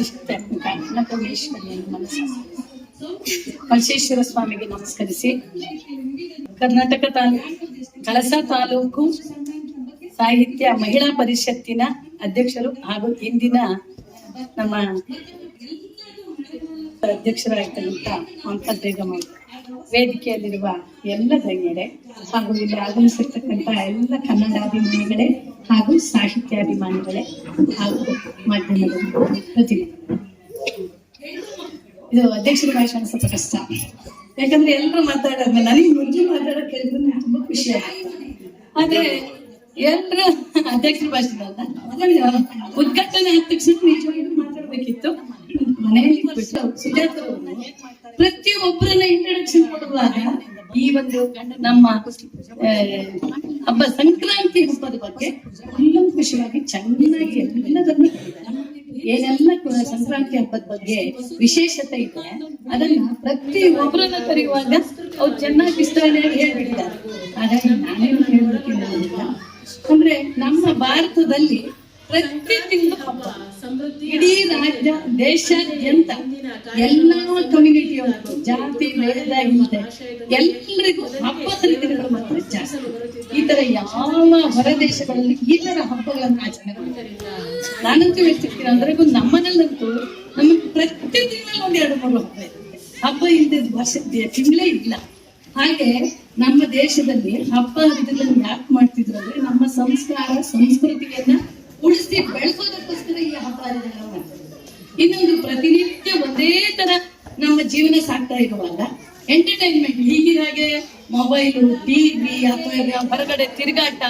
ಅಧಿಷ್ಠಾತ್ಮಕ ಅನ್ನಪೂರ್ಣೇಶ್ವರಿಯನ್ನು ಮನಸ್ಸು ಕಳಶೇಶ್ವರ ಸ್ವಾಮಿಗೆ ನಮಸ್ಕರಿಸಿ ಕರ್ನಾಟಕ ಕಳಸ ತಾಲೂಕು ಸಾಹಿತ್ಯ ಮಹಿಳಾ ಪರಿಷತ್ತಿನ ಅಧ್ಯಕ್ಷರು ಹಾಗೂ ಇಂದಿನ ನಮ್ಮ ಅಧ್ಯಕ್ಷರಾಗಿರ್ತಕ್ಕಂಥ ಮಮತಾ ಬೇಗಂ ವೇದಿಕೆಯಲ್ಲಿರುವ ಎಲ್ಲ ಗಣ್ಯರೇ ಹಾಗೂ ಇಲ್ಲಿ ಆಗಮಿಸಿರ್ತಕ್ಕಂಥ ಎಲ್ಲ ಕನ್ನಡಾಭಿಮಾನಿಗಳೇ ಹಾಗೂ ಸಾಹಿತ್ಯಾಭಿಮಾನಿಗಳೇ ಹಾಗೂ ಮಾಧ್ಯಮದ ಪ್ರತಿನಿಧಿಗಳು. ಇದು ಅಧ್ಯಕ್ಷರ ಭಾಷಣ ಸ್ವಲ್ಪ ಕಷ್ಟ, ಯಾಕಂದ್ರೆ ಎಲ್ಲರೂ ಮಾತಾಡೋದು ನನಗೆ ಮುಂಚೆ ಮಾತಾಡೋಕೆ ಕೇಳಿದ್ರೆ ನಂಗೆ ತುಂಬಾ ಖುಷಿ ಆಗುತ್ತೆ. ಆದ್ರೆ ಎಲ್ಲರ ಅಧ್ಯಕ್ಷರ ಭಾಷಣ ಉದ್ಘಾಟನೆ ಆದ ತಕ್ಷಣ ನಿಜವಾಗಿ ಮಾತಾಡ್ಬೇಕಿತ್ತು. ಮನೆಯಲ್ಲಿ ಬಿಟ್ಟು ಸುಜಾತ ಪ್ರತಿಯೊಬ್ಬರನ್ನ ಇಂಟ್ರಡಕ್ಷನ್ ಕೊಡುವಾಗ ಈ ಒಂದು ನಮ್ಮ ಹಬ್ಬ ಸಂಕ್ರಾಂತಿ ಹಬ್ಬದ ಬಗ್ಗೆ ಕೂಲಂಕುಷವಾಗಿ ಚೆನ್ನಾಗಿ ಎಲ್ಲದನ್ನು ಏನೆಲ್ಲ ಸಂಕ್ರಾಂತಿ ಹಬ್ಬದ ಬಗ್ಗೆ ವಿಶೇಷತೆ ಇದೆ ಅದನ್ನ ಪ್ರತಿಯೊಬ್ಬರನ್ನ ಕರೆಯುವಾಗ ಅವ್ರು ಚೆನ್ನಾಗಿ ವಿಸ್ತರಣೆಯಾಗಿ ಹೇಳ್ಬಿಡ್ತಾರೆ. ಹಾಗಾಗಿ ನಾನೇನು ಹೇಳ್ಬೇಕಿಲ್ಲ ಅಂದ್ರೆ ನಮ್ಮ ಭಾರತದಲ್ಲಿ ಪ್ರತಿ ತಿಂಗಳು ಹಬ್ಬ, ಇಡೀ ರಾಜ್ಯ ದೇಶಾದ್ಯಂತ ಎಲ್ಲಾ ಕಮ್ಯುನಿಟಿಯವರು ಜಾತಿ ಭೇದ ಇಲ್ಲದೆ ಎಲ್ಲರಿಗೂ ಹಬ್ಬದ ರೀತಿಗಳು ಮಾತ್ರ ಜಾಸ್ತಿ. ಈ ತರ ಯಾವ ಹೊರ ದೇಶಗಳಲ್ಲಿ ಈ ತರ ಹಬ್ಬಗಳನ್ನು ಆಚರಣೆ ಮಾಡ್ತಾರೆ. ನಾನಂತೂ ಹೇಳ್ತಿರ್ತೀನಿ, ಅಂದ್ರಿಗೂ ನಮ್ಮನಲ್ಲಂತೂ ನಮಗೆ ಪ್ರತಿ ತಿಂಗಳಲ್ಲಿ 1-2-3 ಹಬ್ಬ ಇಲ್ಲದ ವರ್ಷದ ತಿಂಗಳೇ ಇಲ್ಲ. ಹಾಗೆ ನಮ್ಮ ದೇಶದಲ್ಲಿ ಹಬ್ಬ ಹರಿದಿಗಳನ್ನು ಯಾಕೆ ಮಾಡ್ತಿದ್ರು ಅಂದ್ರೆ ನಮ್ಮ ಸಂಸ್ಕಾರ ಸಂಸ್ಕೃತಿಯನ್ನ ಉಳಿಸಿ ಬೆಳೆಸೋದಕ್ಕೋಸ್ಕರ ಈ ಹಬ್ಬ ಹರಿದಿಗಳನ್ನು ಮಾಡ್ತಾರೆ. ಇನ್ನೊಂದು ಪ್ರತಿನಿತ್ಯ ಒಂದೇ ತರ ನಮ್ಮ ಜೀವನ ಸಾಕ್ತಾ ಇರುವಾಗ ಎಂಟರ್ಟೈನ್ಮೆಂಟ್ ಹೀಗಿರಾಗೆ ಮೊಬೈಲು, ಟಿವಿ ಅಥವಾ ಹೊರಗಡೆ ತಿರುಗಾಟ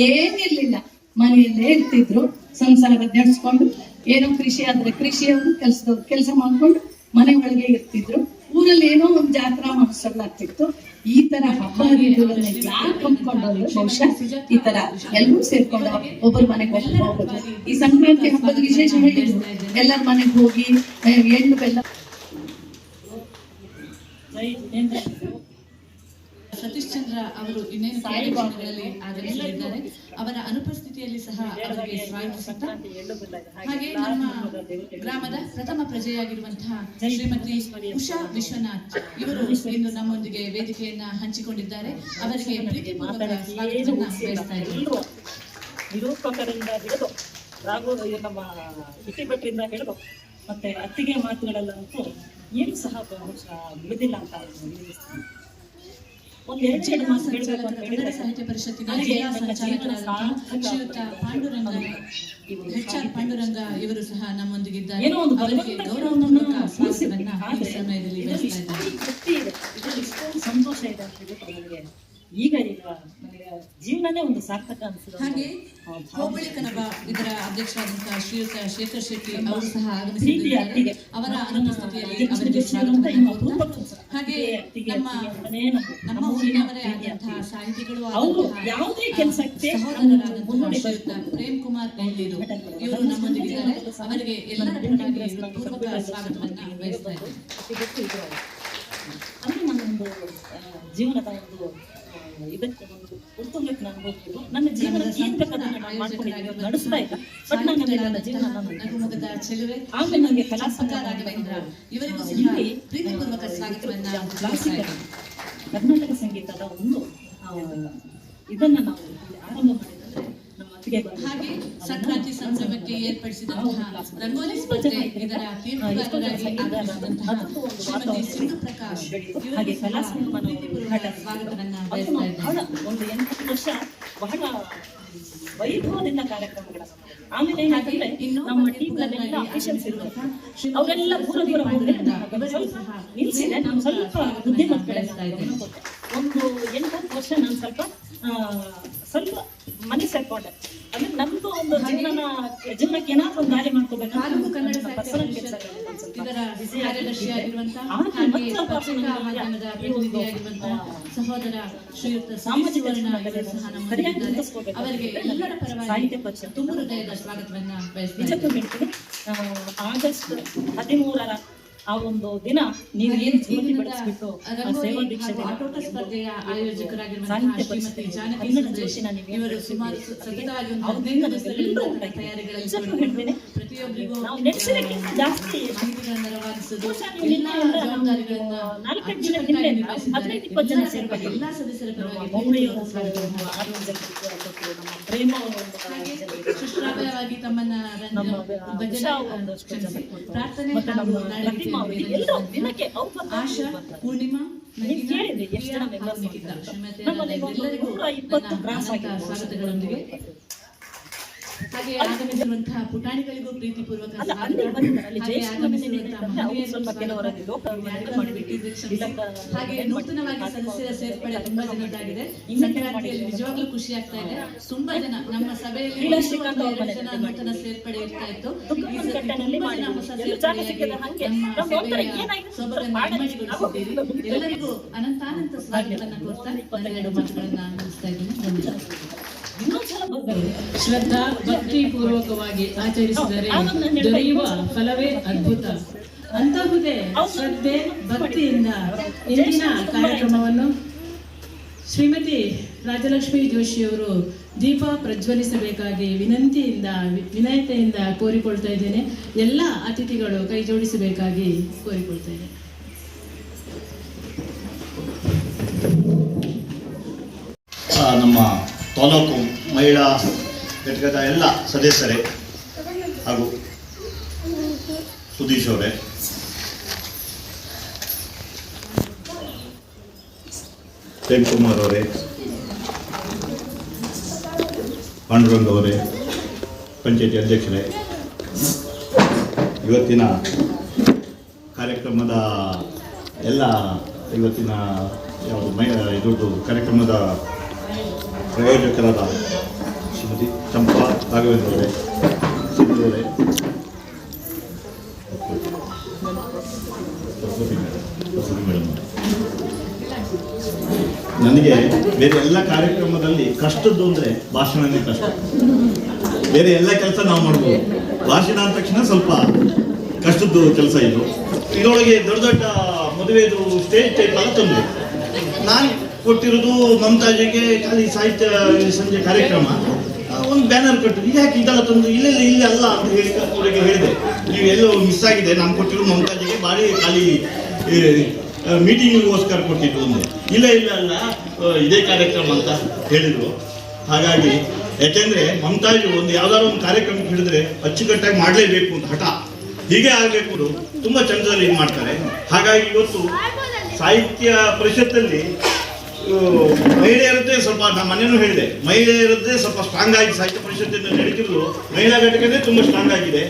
ಏನಿರ್ಲಿಲ್ಲ. ಮನೆಯಲ್ಲೇ ಇರ್ತಿದ್ರು, ಸಂಸಾರ ನಡೆಸ್ಕೊಂಡು, ಏನೋ ಕೃಷಿ ಆದ್ರೆ ಕೃಷಿಯವರು ಕೆಲಸ ಮಾಡ್ಕೊಂಡು ಮನೆ ಒಳಗೆ ಇರ್ತಿದ್ರು. ಊರಲ್ಲಿ ಏನೋ ಒಂದು ಜಾತ್ರಾ ಮಹೋತ್ಸವ ಆಗ್ತಿತ್ತು. ಈ ತರ ಹಬ್ಬ ಹರಿದಿಗಳನ್ನು ಯಾಕೆ ಹಮ್ಮಿಕೊಂಡ್ರೆ ಬಹುಶಃ ಈ ತರ ಎಲ್ಲರೂ ಸೇರ್ಕೊಂಡು ಒಬ್ಬರು ಮನೆಗೆ ಹೋಗೋದು. ಈ ಸಂಕ್ರಾಂತಿ ಹಬ್ಬದ ವಿಶೇಷ ಹೇಳಿದ್ರು, ಎಲ್ಲರ ಮನೆಗೆ ಹೋಗಿ ಎಣ್ಣು ಬೆಲ್ಲ. ಸತೀಶ್ ಚಂದ್ರ ಅವರು ಇನ್ನೇನು ಕಾರ್ಯಕ್ರಮಗಳಲ್ಲಿ ಆಗಮಿಸಲಿದ್ದಾರೆ. ಅವರ ಅನುಪಸ್ಥಿತಿಯಲ್ಲಿ ಸಹ ಅವರಿಗೆ ಸ್ವಾಗತಿಸುತ್ತಾ, ಹಾಗೆ ನಮ್ಮ ಗ್ರಾಮದ ಪ್ರಥಮ ಪ್ರಜೆಯಾಗಿರುವಂತಹ ಶ್ರೀಮತಿ ಉಷಾ ವಿಶ್ವನಾಥ್ ಇವರು ಇಂದು ನಮ್ಮೊಂದಿಗೆ ವೇದಿಕೆಯನ್ನ ಹಂಚಿಕೊಂಡಿದ್ದಾರೆ. ಅವರಿಗೆ ಪ್ರೀತಿಪೂರ್ವಕ ಸ್ವಾಗತವನ್ನ ಬಯಸ್ತಾ ಇದ್ದಾರೆ. ನಿರೂಪಕರಿಂದ ಹಿಡಿದು ನಮ್ಮ ಇಟ್ಟಿಭಟ್ರಿಂದ ಹಿಡಿದು ಮತ್ತೆ ಅತ್ತಿಗೆ ಮಾತುಗಳಲ್ಲಂತೂ ಏನು ಸಹ ಬಿಡುದಿಲ್ಲ ಅಂತ ಕನ್ನಡ ಸಾಹಿತ್ಯ ಪರಿಷತ್ತಿನ ಜಿಲ್ಲಾ ಸಂಚಾಲಕರಾದ ಶ್ರೀಯುತ ಪಾಂಡುರಂಗ ಇವರು ಸಹ ನಮ್ಮೊಂದಿಗಿದ್ದಾರೆ. ಅವರಿಗೆ ಗೌರವಪೂರ್ವಕ ಸ್ವಾಗತವನ್ನ ಈ ಸಮಯದಲ್ಲಿ ಬಯಸ್ತಾ ಇದ್ದಾರೆ. ಸಂತೋಷ ಇದೆ ಅಂತ ಹೇಳಿದ್ರೆ ನನಗೆ ಈಗ ನನಗೆ ಜೀವನನೇ ಒಂದು ಸಾರ್ಥಕ ಅನಿಸಿದೆ. ಹಾಗೆ ಹೋಬಳಿ ಕನಬ ಇದರ ಅಧ್ಯಕ್ಷರಾದಂತಹ ಶ್ರೀಯುತ ಶೇಖರ್ ಶೆಟ್ಟಿ ಅವರು ಸಹ ಆಗಮಿಸಿದ್ದಾರೆ. ಅವರ ಅನುಪಸ್ಥಿತಿಯಲ್ಲಿ ಅವರಿಗೆ ಸ್ವಾಗತ. ಹಾಗೆ ನಮ್ಮ ಊರಿನವರೇ ಆದಂತಹ ಸಾಹಿತಿಗಳು ಸಹೋದರರಾದಂತಹ ಶ್ರೀಯುತ ಪ್ರೇಮ್ ಕುಮಾರ್ ಎಳ್ಳೀರು ಇವರು ನಮ್ಮೊಂದಿಗಿದ್ದಾರೆ. ಅವರಿಗೆ ಎಲ್ಲರ ಪರವಾಗಿ ಪೂರ್ವಕ ಸ್ವಾಗತವನ್ನ ಬಯಸ್ತಾ ಇದ್ದಾರೆ. ಅಂದ್ರೆ ನನ್ನೊಂದು ಜೀವನದ ಒಂದು ಇದಕ್ಕೆ ಒಂದು ಉತ್ತಮಕ್ಕೆ ನಾನು ಹೋಗ್ತಿದ್ದು ನನ್ನ ಜೀವನ ಏನ್ ಬೇಕಾದ್ರೆ ನಾನು ಮಾಡ್ಕೊಂಡಿದ್ದೀನಿ, ನಡೆಸ್ತಾ ಇಲ್ಲ. ಬಟ್ ನನ್ನ ಜೀವನ ನಗುಮುಖದ ಚೆಲುವೆ ಆಮೇಲೆ ನನಗೆ ಕಲಾತ್ಮಕ ರಾಘವೇಂದ್ರ ಇವರಿಗೂ ಸಹ ಪ್ರೀತಿಪೂರ್ವಕ ಸ್ವಾಗತವನ್ನ ಕರ್ನಾಟಕ ಸಂಗೀತದ ಒಂದು ಇದನ್ನ ನಾವು ಆರಂಭ ಮಾಡಿದ್ರೆ ನಮ್ಮ ಅತ್ತಿಗೆ. ಹಾಗೆ ಸಂಕ್ರಾಂತಿ ಸಂಭ್ರಮಕ್ಕೆ ಏರ್ಪಡಿಸಿದಂತಹ ರಂಗೋಲಿ ಸ್ಪರ್ಧೆ ಇದರ ತೀರ್ಪುಗಾರರಾಗಿ ಆಗಮಿಸಿದಂತಹ ಶ್ರೀಮತಿ ಸಿಂಧು ಪ್ರಕಾಶ್ ಹಾಗೆ ಕಲಾಸಂಗಮನ ಸ್ವಾಗತವನ್ನ ಬಯಸ್ತಾ ಇದ್ದಾರೆ. ಒಂದು 80 ವರ್ಷ ಬಹಳ ವೈಭವದಿಂದ ಕಾರ್ಯಕ್ರಮಗಳನ್ನು ಆಮೇಲೆ ಏನಾದ್ರೆ ನಮ್ಮ ಟೀಮ್ನಲ್ಲೆಲ್ಲ ಆಫೀಷಿಯಲ್ಸ್ ಇರುವಂತ ಅವರೆಲ್ಲ ದೂರ ನಿಲ್ಸಿದೆ. ನಾನು ಸ್ವಲ್ಪ ಬುದ್ಧಿಮತ್ತೆಗಳಿಸ್ತಾ ಇದ್ದೇನೆ. ಒಂದು 80 ವರ್ಷ ನಾನು ಸ್ವಲ್ಪ ಮನೆ ಸೇರ್ಕೊಂಡೆ. ಅಂದ್ರೆ ನಮ್ದು ಒಂದು ಜೀವನಕ್ಕೆ ಏನಾದ್ರು ಒಂದು ದಾರಿ ಮಾಡ್ಕೋಬೇಕು. ಕನ್ನಡ ಇದರ ಕಾರ್ಯದರ್ಶಿಯಾಗಿರುವಂತಹ ಸಹೋದರ ಶ್ರೀಯುತ ಸಾಮಾಜಿಕ ಅವರಿಗೆ ಎಲ್ಲರ ಪರವಾಗಿ ತುಂಬ ಹೃದಯದ ಸ್ವಾಗತವನ್ನ ಬಯಸ್ತೀನಿ. ಆಗಸ್ಟ್ 13ರ ಆ ಒಂದು ದಿನ ನೀವು ಏನು ಜ್ಯೋತಿ ಬೆಳೆಸ್ಬಿಟ್ಟು ಸೇವಾ ದೀಕ್ಷೆ ಆಟೋಟ ಸ್ಪರ್ಧೆಯ ಆಯೋಜಕರಾಗಿರುವಂತಹ ಶ್ರೀಮತಿ ಜಾನಕಿ ಸುರೇಶ್ ಇವರು ಸುಮಾರು ಸತತವಾಗಿ 15 ದಿವಸಗಳಿಂದ ತಯಾರಿಗಳಲ್ಲಿ ಪ್ರತಿಯೊಬ್ಬರಿಗೂ ನಾವು ನೆನೆಸಿದಕ್ಕಿಂತ ಜಾಸ್ತಿ ಮಾಹಿತಿಗಳನ್ನ ರವಾನಿಸೋದು ಬಹುಶಃ ಎಲ್ಲ ನಿನ್ನೆ ಜವಾಬ್ದಾರಿಗಳನ್ನ ನಾಲ್ಕೈದು ದಿನ ಹಿಂದೆ ನಿರ್ವಹಿಸಿದ್ದಾರೆ. 15-20 ಜನ ಸೇರ್ಪಡೆ. ಎಲ್ಲ ಸದಸ್ಯರ ಪರವಾಗಿ ಮೌಳಿಯವರ ಸ್ವಾಗತವನ್ನು ನಮ್ಮ ಪ್ರೇಮ ಸುಶ್ರಾವ್ಯವಾಗಿ ತಮ್ಮನ್ನ ನಮ್ಮ ಭಜನೆ ಉಷಾ ಒಂದಷ್ಟು ಜನ ಕೊಟ್ಟರು. ಪ್ರಾರ್ಥನೆ ಮತ್ತೆ ಹಾಗೂ ನಮ್ಮ ನಾಳೆ ಪ್ರತಿಮಾ ಅವರಿಗೆ ಗೀತೆಯನ್ನು ಎಲ್ಲರೂ ನಡೆಸಿದಂತಹ ದಿನಕ್ಕೆ ಅವ್ರು ಬಂದಾಗ ಆಶಾ, ಬರ್ತಾರೆ. ಪೂರ್ಣಿಮಾ, ನೀವು ನವೀನ, ಕೇಳಿದ್ರಿ ಎಷ್ಟು ಪ್ರಿಯಾ ಜನ ಹಾಗೂ ಮೆಂಬರ್ಸ್ ನಿಖಿತಾ, ಅಂತ. ಶ್ರೀಮತಿ ನಮ್ಮಲ್ಲಿ ಒಂದು ಎಲ್ಲರಿಗೂ 120 ನನ್ನ ಕ್ರಾಸ್ ಅನಂತ ಆಗಿದೆ. ಸ್ವಾಗತಗಳೊಂದಿಗೆ ಹಾಗೆ ಆಗಮಿಸಿರುವಂತಹ ಪುಟಾಣಿಗಳಿಗೂ ಪ್ರೀತಿಪೂರ್ವಕ ಅಲ್ಲ, ಸ್ವಾಗತ. ಅಲ್ಲಿ ಬಂದಿದ್ದಾರೆ. ಅಲ್ಲಿ ಹಾಗೆ ಜಯಶ್ರೀ ಆಗಮಿಸಿರುವಂತಹ ಮನೆಯಲ್ಲಿ ಅವ್ರು ಮಹಿಳೆಯರಿಗೂ ಸ್ವಲ್ಪ ಸ್ವಾಗತ. ಕೆಲವರಲ್ಲಿ ಲೋಕ ಯಾರನ್ನು ಬಿಟ್ಟಿದ್ರೆ ಕ್ಷಮಿಸಿ. ಹಾಗೆ ನೂತನವಾಗಿ ಸದಸ್ಯರ ಸೇರ್ಪಡೆ ತುಂಬಾ ಜನದ್ದಾಗಿದೆ. ಸಂಕ್ರಾಂತಿಯಲ್ಲಿ ನಿಜವಾಗ್ಲೂ ಖುಷಿ ಆಗ್ತಾ ಇದೆ. ತುಂಬಾ ಜನ ನಮ್ಮ ಸಭೆಯಲ್ಲಿ ಲೀಲಾ ಶ್ರೀಕಾಂತ್ ಅವ್ರ 2 ಜನ ನೂತನ ಸೇರ್ಪಡೆ ಇರ್ತಾ ಇತ್ತು. ಈ ಸತಿ ಕಟ್ಟೆನಲ್ಲಿ ತುಂಬಾ ಜನ ಹೊಸ ಎಲ್ಲೂ ಜಾಗ ಸೇರ್ಪಡೆಯಾಗಿ ಸಿಕ್ಕಿದ ಹಾಗೆ ನಮ್ಮ ನಮ್ಮ ಒಂಥರ ಸಭೆಯ ಏನಾಗಿದೆ ಸೊಬಗನ್ನು ಮಾಡಿ ಇಮ್ಮಡಿಗೊಳಿಸಿದ್ದೀರಿ. ಎಲ್ಲರಿಗೂ ಅನಂತಾನಂತ ಸ್ವಾಗತವನ್ನ ಕೋರ್ತಾ ನನ್ನ 2 ಮಾತುಗಳನ್ನ ಮುಗಿಸ್ತಾ ಇದ್ದೀನಿ. ಧನ್ಯವಾದ. ಇನ್ನೊಂದ್ಸಲ ಬರ್ತಾರೆ. ಶ್ರದ್ಧಾ ಭಕ್ತಿ ಪೂರ್ವಕವಾಗಿ ಆಚರಿಸಿದರೆ ದೊರೆಯುವ ಫಲವೇ ಅದ್ಭುತ. ಅಂತಹುದೇ ಶ್ರದ್ಧೆ ಭಕ್ತಿಯಿಂದ ಇಂದಿನ ಕಾರ್ಯಕ್ರಮವನ್ನು ಶ್ರೀಮತಿ ರಾಜಲಕ್ಷ್ಮಿ ಜೋಶಿಯವರು ದೀಪ ಪ್ರಜ್ವಲಿಸಬೇಕಾಗಿ ವಿನಯತೆಯಿಂದ ಕೋರಿಕೊಳ್ತಾ ಇದ್ದೇನೆ. ಎಲ್ಲ ಅತಿಥಿಗಳು ಕೈ ಜೋಡಿಸಬೇಕಾಗಿ ಕೋರಿಕೊಳ್ತಾ ಇದ್ದೇನೆ. ನಮ್ಮ ತಾಲೂಕು ಮಹಿಳಾ ಘಟಕದ ಎಲ್ಲ ಸದಸ್ಯರೇ ಹಾಗೂ ಸುಧೀಶ್ ಅವರೇ, ಪ್ರೇಮ್ಕುಮಾರ್ ಅವರೇ, ಪಾಂಡುರಂಗ ಅವರೇ, ಪಂಚಾಯತಿ ಅಧ್ಯಕ್ಷರೇ, ಇವತ್ತಿನ ಕಾರ್ಯಕ್ರಮದ ಎಲ್ಲ ಇವತ್ತಿನ ಯಾವುದು ಇದ್ರದ್ದು ಕಾರ್ಯಕ್ರಮದ ಪ್ರಯೋಜಕರಾದ ಶ್ರೀಮತಿ ಚಂಪಾ ರಾಘವೇಂದ್ರ ಅವರೇ, ಸಿಂಧು ಅವರೇ, ಮೇಡಮ್, ನನಗೆ ಬೇರೆ ಎಲ್ಲ ಕಾರ್ಯಕ್ರಮದಲ್ಲಿ ಕಷ್ಟದ್ದು ಅಂದರೆ ಭಾಷಣನೇ ಕಷ್ಟ. ಬೇರೆ ಎಲ್ಲ ಕೆಲಸ ನಾವು ಮಾಡ್ಬೋದು, ಭಾಷಣ ಅಂದ ತಕ್ಷಣ ಸ್ವಲ್ಪ ಕಷ್ಟದ್ದು ಕೆಲಸ ಇದು. ಇದರೊಳಗೆ ದೊಡ್ಡ ದೊಡ್ಡ ಮದುವೆದು ಸ್ಟೇಜ್ ಟೈಪ್ ಎಲ್ಲ ತಂದು ನಾನು ಕೊಟ್ಟಿರೋದು ಮಮತಾಜಿಗೆ ಖಾಲಿ ಸಾಹಿತ್ಯ ಸಂಜೆ ಕಾರ್ಯಕ್ರಮ ಒಂದು ಬ್ಯಾನರ್ ಕಟ್ಟಿದ್ರು. ಯಾಕೆ ಇದೆಲ್ಲ ತಂದು ಇಲ್ಲಿ ಅಲ್ಲ ಅಂತ ಹೇಳಿ ಅವರಿಗೆ ಹೇಳಿದೆ, ನೀವು ಎಲ್ಲೋ ಮಿಸ್ ಆಗಿದೆ, ನಾನು ಕೊಟ್ಟಿರೋದು ಮಮತಾಜಿಗೆ ಭಾರಿ ಖಾಲಿ ಮೀಟಿಂಗಿಗೋಸ್ಕರ ಕೊಟ್ಟಿದ್ದು ಒಂದು ಇಲ್ಲ ಅಲ್ಲ ಇದೇ ಕಾರ್ಯಕ್ರಮ ಅಂತ ಹೇಳಿದರು. ಹಾಗಾಗಿ ಯಾಕೆಂದರೆ ಮಮತಾಜು ಒಂದು ಯಾವ್ದಾದ್ರು ಒಂದು ಕಾರ್ಯಕ್ರಮಕ್ಕೆ ಹಿಡಿದ್ರೆ ಅಚ್ಚುಕಟ್ಟಾಗಿ ಮಾಡಲೇಬೇಕು ಅಂತ ಹಠ, ಹೀಗೆ ಆಗಬೇಕು ಅದು ತುಂಬ ಚಂದದಲ್ಲಿ ಇದು ಮಾಡ್ತಾರೆ. ಹಾಗಾಗಿ ಇವತ್ತು ಸಾಹಿತ್ಯ ಪರಿಷತ್ತಲ್ಲಿ ಮಹಿಳೆಯರದ್ದೇ ಸ್ವಲ್ಪ, ನಾನು ಮನೆಯೂ ಹೇಳಿದೆ, ಮಹಿಳೆಯರದ್ದೇ ಸ್ವಲ್ಪ ಸ್ಟ್ರಾಂಗ್ ಆಗಿ ಸಾಹಿತ್ಯ ಪರಿಷತ್ತಿಂದ ನಡೀತಿರೋದು ಮಹಿಳಾ ಘಟಕದೇ ತುಂಬ ಸ್ಟ್ರಾಂಗ್ ಆಗಿದೆ.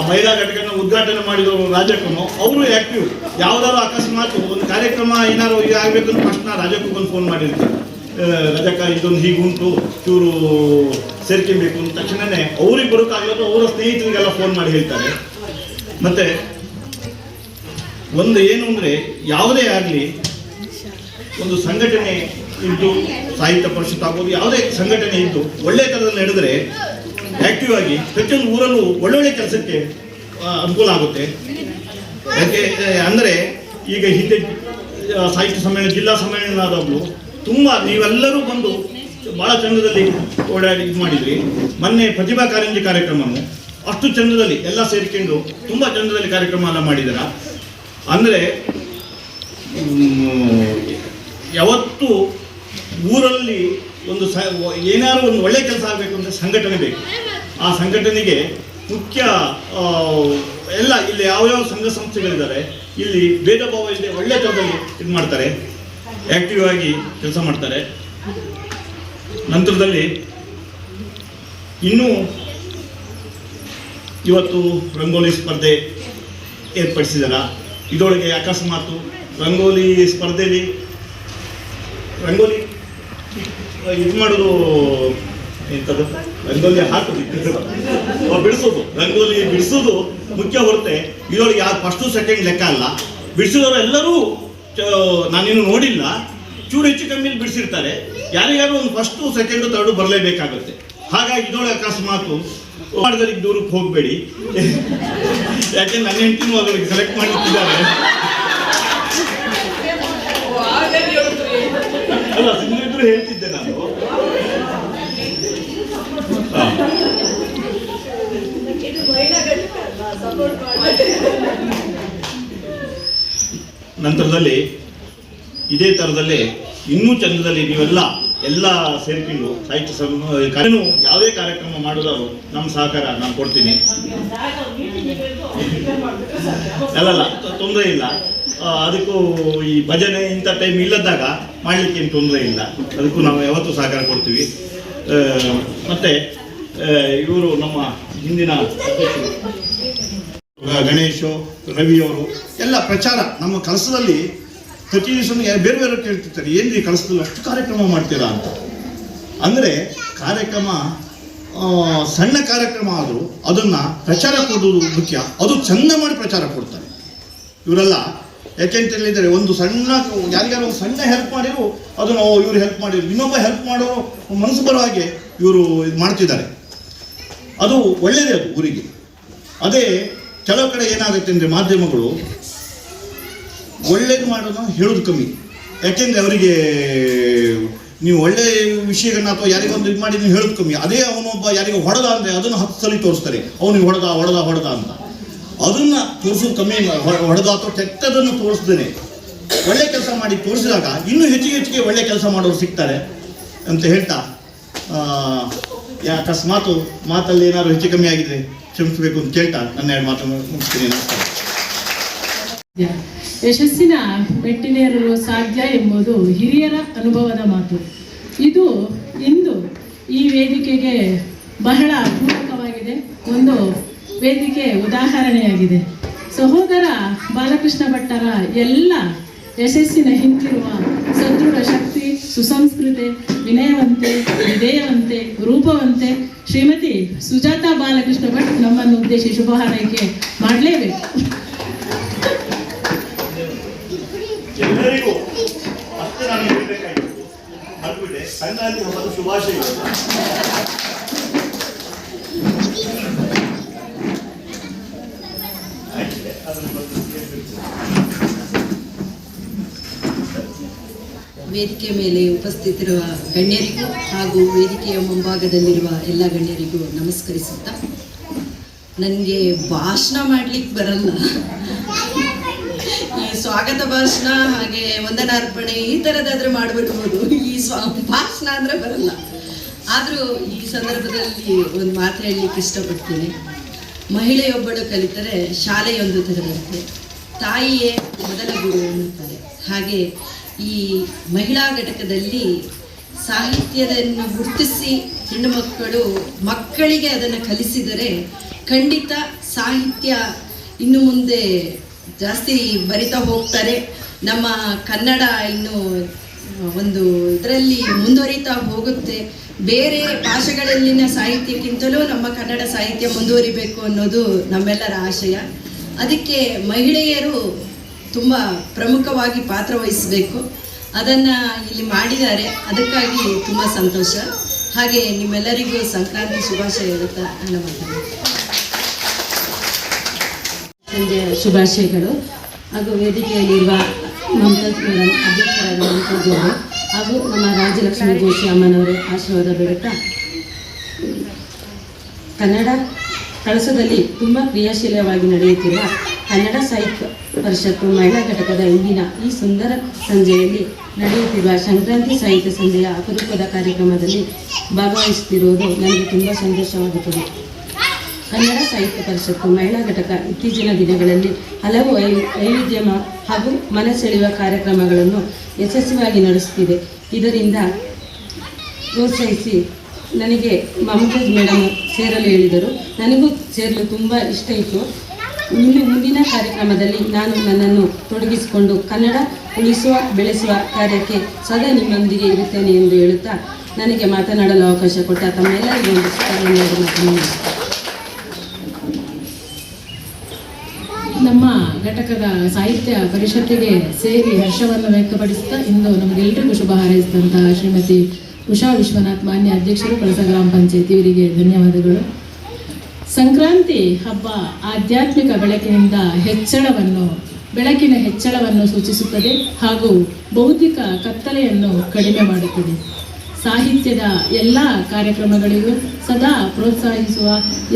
ಮಹಿಳಾ ಘಟಕನ ಉದ್ಘಾಟನೆ ಮಾಡಿದವರು ರಾಜಕ್ಕನು, ಅವರು ಆ್ಯಕ್ಟಿವ್. ಯಾವುದಾದ್ರು ಅಕಸ್ಮಾತ್ ಒಂದು ಕಾರ್ಯಕ್ರಮ ಏನಾದ್ರು ಇದು ಆಗಬೇಕು ಅಂತ ಫಸ್ಟ್ ನಾನು ರಾಜಕ್ಕಗೊಂದು ಫೋನ್ ಮಾಡಿರ್ತಾರೆ, ರಜಕ ಇದೊಂದು ಹೀಗುಂಟು ಚೂರು ಸೇರ್ಕೊಬೇಕು ಅಂದ ತಕ್ಷಣವೇ ಅವ್ರಿಗೆ ಬರೋಕ್ಕಾಗಲ್ಲ, ಅವರ ಸ್ನೇಹಿತರಿಗೆಲ್ಲ ಫೋನ್ ಮಾಡಿ ಹೇಳ್ತಾರೆ. ಮತ್ತು ಒಂದು ಏನು ಅಂದರೆ ಯಾವುದೇ ಆಗಲಿ ಒಂದು ಸಂಘಟನೆ ಇದ್ದು, ಸಾಹಿತ್ಯ ಪರಿಷತ್ ಆಗ್ಬೋದು, ಯಾವುದೇ ಸಂಘಟನೆ ಇದ್ದು ಒಳ್ಳೆಯ ಥರದಲ್ಲಿ ನಡೆದರೆ ಆ್ಯಕ್ಟಿವ್ ಆಗಿ ಪ್ರತಿಯೊಂದು ಊರಲ್ಲೂ ಒಳ್ಳೊಳ್ಳೆ ಕೆಲಸಕ್ಕೆ ಅನುಕೂಲ ಆಗುತ್ತೆ. ಯಾಕೆ ಅಂದರೆ ಈಗ ಹಿಂದೆ ಸಾಹಿತ್ಯ ಸಮ್ಮೇಳನ, ಜಿಲ್ಲಾ ಸಮ್ಮೇಳನ ಆದಾಗಲೂ ತುಂಬ ನೀವೆಲ್ಲರೂ ಬಂದು ಭಾಳ ಚಂದದಲ್ಲಿ ಓಡಾಡಿ ಇದು ಮಾಡಿದ್ರಿ. ಮೊನ್ನೆ ಪ್ರತಿಭಾ ಕಾರಂಜಿ ಕಾರ್ಯಕ್ರಮವನ್ನು ಅಷ್ಟು ಚಂದದಲ್ಲಿ ಎಲ್ಲ ಸೇರಿಕೊಂಡು ತುಂಬ ಚಂದದಲ್ಲಿ ಕಾರ್ಯಕ್ರಮ ಎಲ್ಲ ಮಾಡಿದ್ದೀರ. ಅಂದರೆ ಯಾವತ್ತೂ ಊರಲ್ಲಿ ಒಂದು ಏನಾದ್ರು ಒಂದು ಒಳ್ಳೆಯ ಕೆಲಸ ಆಗಬೇಕು ಅಂದರೆ ಸಂಘಟನೆ ಬೇಕು. ಆ ಸಂಘಟನೆಗೆ ಮುಖ್ಯ ಎಲ್ಲ ಇಲ್ಲಿ ಯಾವ್ಯಾವ ಸಂಘ ಸಂಸ್ಥೆಗಳಿದ್ದಾರೆ, ಇಲ್ಲಿ ಭೇದ ಭಾವ ಇಲ್ಲದೆ ಒಳ್ಳೆಯ ಥರದಲ್ಲಿ ಇದು ಮಾಡ್ತಾರೆ, ಆ್ಯಕ್ಟಿವ್ ಆಗಿ ಕೆಲಸ ಮಾಡ್ತಾರೆ. ನಂತರದಲ್ಲಿ ಇನ್ನೂ ಇವತ್ತು ರಂಗೋಲಿ ಸ್ಪರ್ಧೆ ಏರ್ಪಡಿಸಿದಾರ. ಇದರೊಳಗೆ ಅಕಸ್ಮಾತು ರಂಗೋಲಿ ಸ್ಪರ್ಧೆಯಲ್ಲಿ ರಂಗೋಲಿ ಇದು ಮಾಡೋದು ಎಂಥದ್ದು, ರಂಗೋಲಿ ಹಾಕೋದು ಬಿಡಿಸೋದು, ರಂಗೋಲಿ ಬಿಡಿಸೋದು ಮುಖ್ಯ ಹೊರತೆ. ಇದರೊಳಗೆ ಯಾರು ಫಸ್ಟು ಸೆಕೆಂಡ್ ಲೆಕ್ಕ ಅಲ್ಲ, ಬಿಡಿಸಿದವರು ಎಲ್ಲರೂ ನಾನೇನು ನೋಡಿಲ್ಲ, ಚೂರು ಹೆಚ್ಚು ಕಮ್ಮಿಯಲ್ಲಿ ಬಿಡಿಸಿರ್ತಾರೆ. ಯಾರಿಗಾರು ಒಂದು ಫಸ್ಟು ಸೆಕೆಂಡು ತರ್ಡು ಬರಲೇಬೇಕಾಗುತ್ತೆ. ಹಾಗಾಗಿ ಇದರೊಳಗೆ ಅಕಸ್ಮಾತು ಮಾಡಿದರಿಗೆ ದೂರಕ್ಕೆ ಹೋಗಬೇಡಿ, ಯಾಕೆ ನನ್ನ ಹೆಂಡತಿನೂ ಅದರಿಗೆ ಸೆಲೆಕ್ಟ್ ಮಾಡಿಟ್ಟಿದ್ದಾರೆ. ಅಲ್ಲ ಸಿಂಗಿದ್ರು ಹೇಳ್ತಿದ್ದೆ ನಾನು. ನಂತರದಲ್ಲಿ ಇದೇ ಥರದಲ್ಲಿ ಇನ್ನೂ ಚಂದದಲ್ಲಿ ನೀವೆಲ್ಲ ಸೇರ್ಕೊಂಡು ಸಾಹಿತ್ಯ ಯಾವುದೇ ಕಾರ್ಯಕ್ರಮ ಮಾಡಿದವರು ನಮ್ಮ ಸಹಕಾರ ನಾನು ಕೊಡ್ತೀನಿ. ಅಲ್ಲಲ್ಲ ತೊಂದರೆ ಇಲ್ಲ. ಅದಕ್ಕೂ ಈ ಭಜನೆ ಇಂಥ ಟೈಮ್ ಇಲ್ಲದಾಗ ಮಾಡಲಿಕ್ಕೆ ಏನು ತೊಂದರೆ ಇಲ್ಲ. ಅದಕ್ಕೂ ನಾವು ಯಾವತ್ತೂ ಸಹಕಾರ ಕೊಡ್ತೀವಿ. ಮತ್ತು ಇವರು ನಮ್ಮ ಹಿಂದಿನ ಅಧ್ಯಕ್ಷರು ಗಣೇಶು ರವಿಯವರು ಎಲ್ಲ ಪ್ರಚಾರ ನಮ್ಮ ಕಳಸದಲ್ಲಿ ಪ್ರತಿ ದಿವಸ ಬೇರೆ ಬೇರೆ ಕೇಳ್ತಿರ್ತಾರೆ, ಏನು ಈ ಕಳಸದಲ್ಲಿ ಅಷ್ಟು ಕಾರ್ಯಕ್ರಮ ಮಾಡ್ತೀರಾ ಅಂತ. ಅಂದರೆ ಕಾರ್ಯಕ್ರಮ ಸಣ್ಣ ಕಾರ್ಯಕ್ರಮ ಆದರೂ ಅದನ್ನು ಪ್ರಚಾರ ಕೊಡೋದು ಮುಖ್ಯ. ಅದು ಚೆಂದ ಮಾಡಿ ಪ್ರಚಾರ ಕೊಡ್ತಾರೆ ಇವರೆಲ್ಲ. ಯಾಕೆಂತ ಹೇಳಿದರೆ ಒಂದು ಸಣ್ಣ ಯಾರಿಗಾರು ಸಣ್ಣ ಹೆಲ್ಪ್ ಮಾಡಿದ್ರು ಅದನ್ನು ಇವರು ಹೆಲ್ಪ್ ಮಾಡಿದ್ರು, ಇನ್ನೊಬ್ಬ ಹೆಲ್ಪ್ ಮಾಡೋರು ಮನಸ್ಸು ಬರೋ ಹಾಗೆ ಇವರು ಇದು ಮಾಡ್ತಿದ್ದಾರೆ. ಅದು ಒಳ್ಳೆಯದೇ ಅದು ಊರಿಗೆ. ಅದೇ ಕೆಲವು ಕಡೆ ಏನಾಗುತ್ತೆ ಅಂದರೆ ಮಾಧ್ಯಮಗಳು ಒಳ್ಳೇದು ಮಾಡೋದನ್ನು ಹೇಳೋದು ಕಮ್ಮಿ. ಯಾಕೆಂದರೆ ಅವರಿಗೆ ನೀವು ಒಳ್ಳೆಯ ವಿಷಯಗಳನ್ನ ಅಥವಾ ಯಾರಿಗೊಂದು ಇದು ಮಾಡಿ ನೀವು ಹೇಳೋದು ಕಮ್ಮಿ. ಅದೇ ಅವನೊಬ್ಬ ಯಾರಿಗೂ ಹೊಡೆದ ಅಂದರೆ ಅದನ್ನು 10 ಸಲ ತೋರಿಸ್ತಾರೆ, ಅವನಿಗೆ ಹೊಡೆದ ಅಂತ. ಅದನ್ನು ತೋರಿಸೋದು ಕಮ್ಮಿ. ಹೊಡೆದ ಅಥವಾ ಕೆಟ್ಟದನ್ನು ತೋರಿಸ್ದೇನೆ ಒಳ್ಳೆ ಕೆಲಸ ಮಾಡಿ ತೋರಿಸಿದಾಗ ಇನ್ನೂ ಹೆಚ್ಚಿಗೆ ಒಳ್ಳೆ ಕೆಲಸ ಮಾಡೋರು ಸಿಗ್ತಾರೆ ಅಂತ ಹೇಳ್ತಾ, ಅಕಸ್ಮಾತು ಮಾತಲ್ಲಿ ಏನಾದ್ರು ಹೆಚ್ಚು ಕಮ್ಮಿ ಆಗಿದ್ರೆ ಕ್ಷಮಿಸಬೇಕು ಅಂತ ಕೇಳ್ತಾ ನನ್ನ 2 ಮಾತನ್ನು ಮುಗಿಸ್ತೀನಿ. ನಮಸ್ಕಾರ. ಯಶಸ್ಸಿನ ಮೆಟ್ಟಿಲೇರಲು ಸಾಧ್ಯ ಎಂಬುದು ಹಿರಿಯರ ಅನುಭವದ ಮಾತು. ಇದು ಇಂದು ಈ ವೇದಿಕೆಗೆ ಬಹಳ ಪೂರಕವಾಗಿದೆ, ಒಂದು ವೇದಿಕೆ ಉದಾಹರಣೆಯಾಗಿದೆ. ಸಹೋದರ ಬಾಲಕೃಷ್ಣ ಭಟ್ಟರ ಎಲ್ಲ ಯಶಸ್ಸಿನ ಹಿಂದಿರುವ ಸದೃಢ ಶಕ್ತಿ, ಸುಸಂಸ್ಕೃತೆ, ವಿನಯವಂತೆ, ವಿಧೇಯವಂತೆ, ರೂಪವಂತೆ ಶ್ರೀಮತಿ ಸುಜಾತಾ ಬಾಲಕೃಷ್ಣ ಭಟ್ ನಮ್ಮನ್ನು ಉದ್ದೇಶಿಸಿ ಶುಭ ಹಾರೈಕೆ ಮಾಡಲೇಬೇಕು. ಎಲ್ಲರಿಗೂ ಮತ್ತೆ ನಾನು ಹೇಳಬೇಕಾಗಿತ್ತು ಮರ್ಬಿಟ್ಟೆ, ಸಂಕ್ರಾಂತಿ ಹಬ್ಬದ ಶುಭಾಶಯಗಳು. ವೇದಿಕೆ ಮೇಲೆ ಉಪಸ್ಥಿತಿರುವ ಗಣ್ಯರಿಗೂ ಹಾಗೂ ವೇದಿಕೆಯ ಮುಂಭಾಗದಲ್ಲಿರುವ ಎಲ್ಲ ಗಣ್ಯರಿಗೂ ನಮಸ್ಕರಿಸುತ್ತಾ, ನನಗೆ ಭಾಷಣ ಮಾಡಲಿಕ್ಕೆ ಬರಲ್ಲ. ಈ ಸ್ವಾಗತ ಭಾಷಣ ಹಾಗೆ ವಂದನಾರ್ಪಣೆ ಈ ಥರದಾದರೆ ಮಾಡಿಬಿಡ್ಬೋದು, ಈ ಭಾಷಣ ಅಂದರೆ ಬರಲ್ಲ. ಆದರೂ ಈ ಸಂದರ್ಭದಲ್ಲಿ ಒಂದು ಮಾತು ಹೇಳಲಿಕ್ಕೆ ಇಷ್ಟಪಡ್ತೀನಿ. ಮಹಿಳೆಯೊಬ್ಬಳು ಕಲಿತರೆ ಶಾಲೆಯೊಂದು ತೆರೆದಂತೆ, ತಾಯಿಯೇ ಮೊದಲ ಗುರು ಎನ್ನುತ್ತಾರೆ. ಹಾಗೆ ಈ ಮಹಿಳಾ ಘಟಕದಲ್ಲಿ ಸಾಹಿತ್ಯವನ್ನು ಗುರುತಿಸಿ ಹೆಣ್ಣು ಮಕ್ಕಳಿಗೆ ಅದನ್ನು ಕಲಿಸಿದರೆ ಖಂಡಿತ ಸಾಹಿತ್ಯ ಇನ್ನು ಮುಂದೆ ಜಾಸ್ತಿ ಬರಿತಾ ಹೋಗ್ತಾರೆ. ನಮ್ಮ ಕನ್ನಡ ಇನ್ನು ಒಂದು ಇದರಲ್ಲಿ ಮುಂದುವರಿತಾ ಹೋಗುತ್ತೆ. ಬೇರೆ ಭಾಷೆಗಳಲ್ಲಿನ ಸಾಹಿತ್ಯಕ್ಕಿಂತಲೂ ನಮ್ಮ ಕನ್ನಡ ಸಾಹಿತ್ಯ ಮುಂದುವರಿಬೇಕು ಅನ್ನೋದು ನಮ್ಮೆಲ್ಲರ ಆಶಯ. ಅದಕ್ಕೆ ಮಹಿಳೆಯರು ತುಂಬ ಪ್ರಮುಖವಾಗಿ ಪಾತ್ರ ವಹಿಸಬೇಕು. ಅದನ್ನು ಇಲ್ಲಿ ಮಾಡಿದ್ದಾರೆ, ಅದಕ್ಕಾಗಿ ತುಂಬ ಸಂತೋಷ. ಹಾಗೆ ನಿಮ್ಮೆಲ್ಲರಿಗೂ ಸಂಕ್ರಾಂತಿ ಶುಭಾಶಯ ಹೇಳುತ್ತಾ ನನ್ನ ಮಾತನ್ನು ಸಂಜೆಯ ಶುಭಾಶಯಗಳು. ಹಾಗೂ ವೇದಿಕೆಯಲ್ಲಿರುವ ಮಮತಾಜ್ ಮೇಡಮ್, ಅಧ್ಯಕ್ಷರಾದ ಮಮತಾಜ್ ಅವರು ಹಾಗೂ ನಮ್ಮ ರಾಜಲಕ್ಷ್ಮಿ ಜೋಶಿ ಅಮ್ಮನವರ ಆಶೀರ್ವಾದ ಬೇಡುತ್ತಾ, ಕನ್ನಡ ಕಳಸದಲ್ಲಿ ತುಂಬ ಕ್ರಿಯಾಶೀಲವಾಗಿ ನಡೆಯುತ್ತಿರುವ ಕನ್ನಡ ಸಾಹಿತ್ಯ ಪರಿಷತ್ತು ಮಹಿಳಾ ಘಟಕದ ಇಂದಿನ ಈ ಸುಂದರ ಸಂಜೆಯಲ್ಲಿ ನಡೆಯುತ್ತಿರುವ ಸಂಕ್ರಾಂತಿ ಸಾಹಿತ್ಯ ಸಂಜೆಯ ಅಪರೂಪದ ಕಾರ್ಯಕ್ರಮದಲ್ಲಿ ಭಾಗವಹಿಸುತ್ತಿರುವುದು ನನಗೆ ತುಂಬ ಸಂತೋಷವಾಗುತ್ತದೆ. ಕನ್ನಡ ಸಾಹಿತ್ಯ ಪರಿಷತ್ತು ಮಹಿಳಾ ಘಟಕ ಇತ್ತೀಚಿನ ದಿನಗಳಲ್ಲಿ ಹಲವು ವೈವಿಧ್ಯಮ ಹಾಗೂ ಮನಸೆಳೆಯುವ ಕಾರ್ಯಕ್ರಮಗಳನ್ನು ಯಶಸ್ವಿಯಾಗಿ ನಡೆಸುತ್ತಿದೆ. ಇದರಿಂದ ಪ್ರೋತ್ಸಾಹಿಸಿ ನನಗೆ ಮಮತಾಜ್ ಮೇಡಮ್ ಸೇರಲು ಹೇಳಿದರು. ನನಗೂ ಸೇರಲು ತುಂಬ ಇಷ್ಟ ಇತ್ತು. ಮುಂದಿನ ಕಾರ್ಯಕ್ರಮದಲ್ಲಿ ನಾನು ನನ್ನನ್ನು ತೊಡಗಿಸಿಕೊಂಡು ಕನ್ನಡ ಉಳಿಸುವ ಬೆಳೆಸುವ ಕಾರ್ಯಕ್ಕೆ ಸದಾ ನಿಮ್ಮೊಂದಿಗೆ ಇರುತ್ತೇನೆ ಎಂದು ಹೇಳುತ್ತಾ ನನಗೆ ಮಾತನಾಡಲು ಅವಕಾಶ ಕೊಟ್ಟ ತಮ್ಮೆಲ್ಲರಿಗೂ ಒಂದು ಮಾತನಾಡಿ ನಮ್ಮ ಘಟಕದ ಸಾಹಿತ್ಯ ಪರಿಷತ್ತಿಗೆ ಸೇರಿ ಹರ್ಷವನ್ನು ವ್ಯಕ್ತಪಡಿಸುತ್ತಾ ಇಂದು ನಮಗೆಲ್ಲರಿಗೂ ಶುಭ ಹಾರೈಸಿದಂತಹ ಶ್ರೀಮತಿ ಉಷಾ ವಿಶ್ವನಾಥ್ ಮಾನ್ಯ ಅಧ್ಯಕ್ಷರು ಕಳಸ ಗ್ರಾಮ ಪಂಚಾಯತ್ ಇವರಿಗೆ ಧನ್ಯವಾದಗಳು. ಸಂಕ್ರಾಂತಿ ಹಬ್ಬ ಆಧ್ಯಾತ್ಮಿಕ ಬೆಳಕಿನಿಂದ ಹೆಚ್ಚಳವನ್ನು ಬೆಳಕಿನ ಹೆಚ್ಚಳವನ್ನು ಸೂಚಿಸುತ್ತದೆ ಹಾಗೂ ಬೌದ್ಧಿಕ ಕತ್ತಲೆಯನ್ನು ಕಡಿಮೆ ಮಾಡುತ್ತದೆ. ಸಾಹಿತ್ಯದ ಎಲ್ಲ ಕಾರ್ಯಕ್ರಮಗಳಿಗೂ ಸದಾ ಪ್ರೋತ್ಸಾಹಿಸುವ,